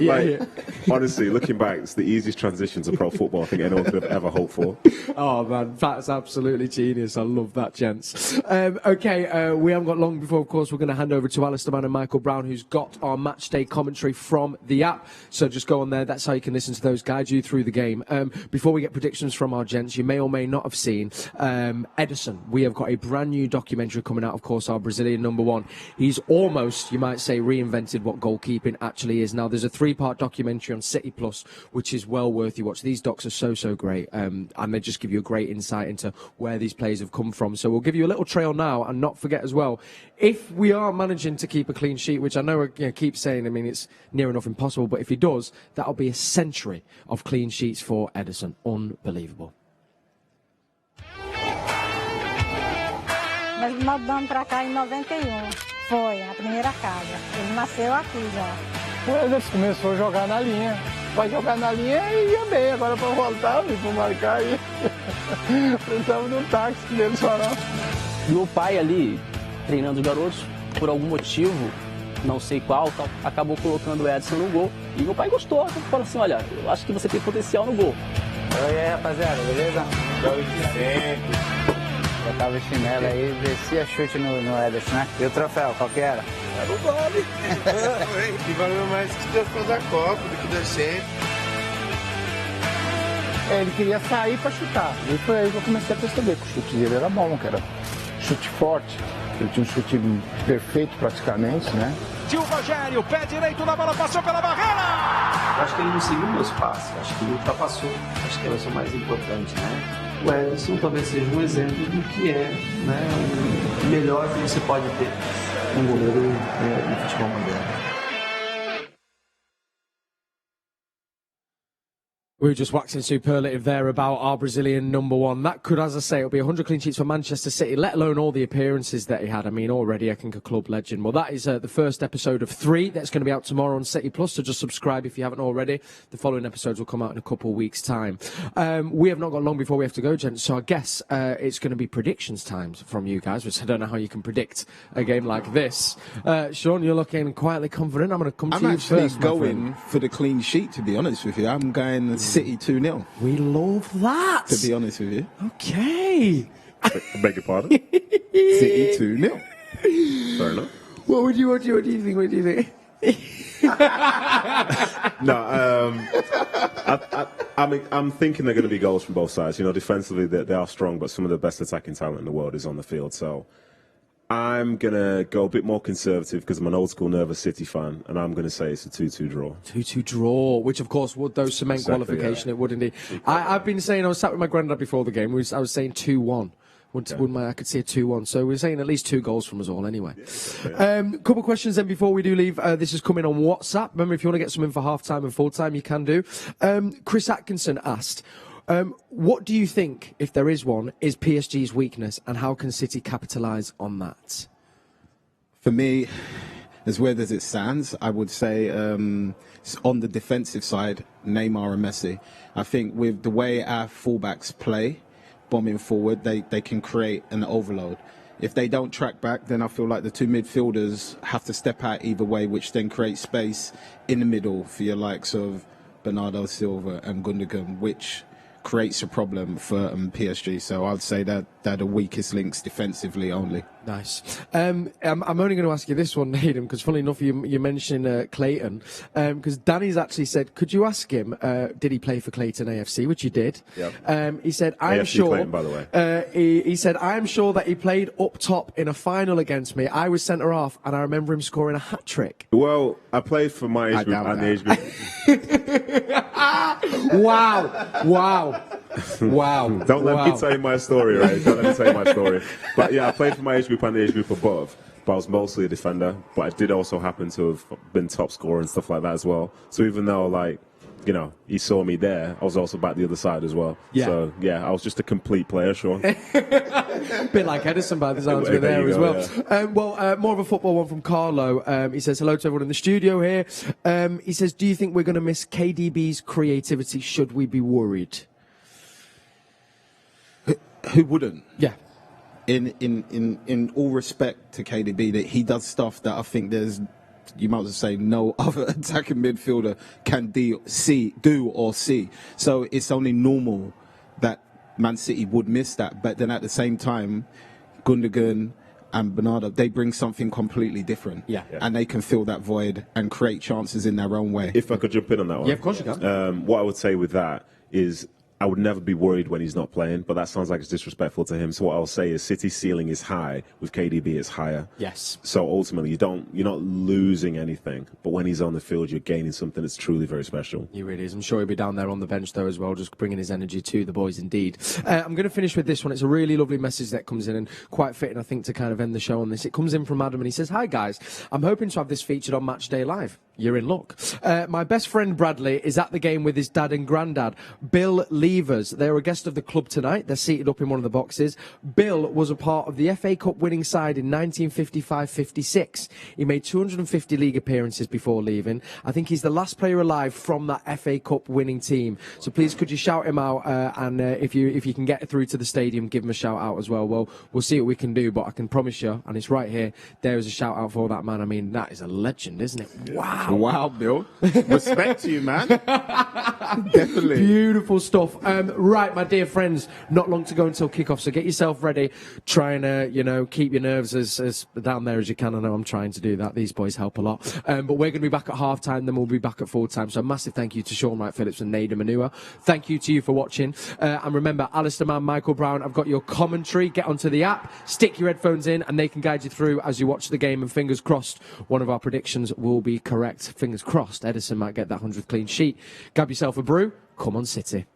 Honestly, looking back, it's the easiest transition to pro football I think anyone could have ever hoped for. Oh, man, that's absolutely genius. I love that, gents. Okay, we haven't got long before, of course, we're going to hand over to Alistair Mann and Michael Brown, who's got our Matchday commentary from the app. So just go on there. That's how you can listen to those, guide you through the game. Before we get predictions from our gents, you may or may not have seen Ederson. We have got a brand new documentary coming out, of course, our Brazilian #1. He's almost, you might say, reinvented what goalkeeping actually is. Now, there's a 3-part documentary on City Plus, which is well worth your watch. These docs are so great, and they just give you a great insight into where these players have come from. So we'll give you a little trail now, and not forget as well, if we are managing to keep a clean sheet, which I know I keep saying, I mean, it's near enough impossible, but if he does, that'll be a century of clean sheets for Ederson. Unbelievable. Nós mudamos para cá em 91. Foi a primeira casa. Ele nasceu aqui já. O Ederson começou a jogar na linha. Para jogar na linha ia bem. Agora para voltar, para marcar, precisamos de um táxi dele só não. Meu pai ali, treinando os garotos, por algum motivo, não sei qual, acabou colocando o Ederson no gol. E meu pai gostou. Falou assim, olha, eu acho que você tem potencial no gol. E aí, rapaziada, beleza? Sempre. Botava chinelo aí, descia chute no Ederson, né? E o troféu, qual que era? Era o nome. E valeu mais que Deus da Copa, do que deu sempre. Ele queria sair pra chutar. E foi aí que eu comecei a perceber que o chute dele era bom, que era chute forte. Ele tinha um chute perfeito praticamente, né? Tio Rogério, pé direito na bola, passou pela barreira! Eu acho que ele não seguiu meus passos, acho que ele ultrapassou. Acho que esse é o mais importante, né? O Ederson talvez seja um exemplo do que é, né, o melhor que você pode ter um goleiro no futebol moderno. We were just waxing superlative there about our Brazilian number one. That could, as I say, it'll be 100 clean sheets for Manchester City, let alone all the appearances that he had. I mean, already I think a club legend. Well, that is the first episode of 3 that's going to be out tomorrow on City Plus, so just subscribe if you haven't already. The following episodes will come out in a couple of weeks' time. We have not got long before we have to go, gents, so I guess it's going to be predictions times from you guys, which I don't know how you can predict a game like this. Shaun, you're looking quietly confident. I'm going to come to you first. I'm actually going for the clean sheet, to be honest with you. I'm going City 2-0. We love that. To be honest with you. Okay. I beg your pardon? City 2-0. Fair enough. What do you think? What do you think? No, I'm thinking they're going to be goals from both sides. You know, defensively they are strong, but some of the best attacking talent in the world is on the field. So I'm going to go a bit more conservative because I'm an old school nervous City fan, and I'm going to say it's a 2-2 draw. 2-2 draw, which of course would though cement qualification. Yeah. It would indeed. I've been saying, I was sat with my granddad before the game, I was saying 2-1. I could see a 2-1. So we're saying at least 2 goals from us all anyway. Couple questions then before we do leave. This is coming on WhatsApp. Remember, if you want to get something for half-time and full-time, you can do. Chris Atkinson asked, what do you think, if there is one, is PSG's weakness, and how can City capitalise on that? For me, as weird as it sounds, I would say on the defensive side, Neymar and Messi. I think with the way our fullbacks play, bombing forward, they can create an overload. If they don't track back, then I feel like the 2 midfielders have to step out either way, which then creates space in the middle for your likes of Bernardo Silva and Gundogan, which creates a problem for PSG. So I'd say that they're the weakest links defensively only. Nice. I'm only going to ask you this one, Nedum, because funnily enough, you mentioned Clayton, because Danny's actually said, could you ask him, did he play for Clayton AFC, which he did. Yep. He said, I'm sure, Clayton, by the way. He said, I'm sure that he played up top in a final against me. I was centre half, and I remember him scoring a hat trick. Well, I played for my age group and the age group. Wow. Don't let me tell you my story, right? Don't let me tell you my story. But yeah, I played for my age group and the age group above. But I was mostly a defender. But I did also happen to have been top scorer and stuff like that as well. So even though, like, you know, he saw me there, I was also back the other side as well. Yeah. So, yeah, I was just a complete player, Shaun. Bit like Edison by the sounds of it there as well. Yeah. More of a football one from Carlo. He says, hello to everyone in the studio here. He says, do you think we're going to miss KDB's creativity? Should we be worried? Who wouldn't? Yeah. In all respect to KDB, that he does stuff that I think there's, you might as well say, no other attacking midfielder can do or see. So it's only normal that Man City would miss that. But then at the same time, Gundogan and Bernardo, they bring something completely different. Yeah. And they can fill that void and create chances in their own way. If I could jump in on that one. Yeah, of course you can. What I would say with that is, I would never be worried when he's not playing, but that sounds like it's disrespectful to him. So what I'll say is City's ceiling is high, with KDB it's higher. Yes. So ultimately you're not losing anything, but when he's on the field you're gaining something that's truly very special. He really is. I'm sure he'll be down there on the bench though as well, just bringing his energy to the boys indeed. I'm going to finish with this one. It's a really lovely message that comes in, and quite fitting I think to kind of end the show on this. It comes in from Adam and he says, hi guys, I'm hoping to have this featured on Matchday Live. You're in luck. My best friend Bradley is at the game with his dad and granddad, Bill Levers. They're a guest of the club tonight. They're seated up in one of the boxes. Bill was a part of the FA Cup winning side in 1955-56. He made 250 league appearances before leaving. I think he's the last player alive from that FA Cup winning team. So please could you shout him out, and if you can get through to the stadium, give him a shout out as well. Well, we'll see what we can do, but I can promise you, and it's right here, there is a shout out for that man. I mean, that is a legend, isn't it? Wow. Wow, Bill. Respect to you, man. Definitely. Beautiful stuff. Right, my dear friends, not long to go until kickoff, so get yourself ready. Try and, keep your nerves as down there as you can. I know I'm trying to do that. These boys help a lot. But we're going to be back at half-time, then we'll be back at full-time. So a massive thank you to Shaun, Wright-Phillips and Nedum Onuoha. Thank you to you for watching. And remember, Alistair Mann, Michael Brown, I've got your commentary. Get onto the app, stick your headphones in, and they can guide you through as you watch the game. And fingers crossed, one of our predictions will be correct. Fingers crossed, Edison might get that 100th clean sheet. Grab yourself a brew. Come on, City.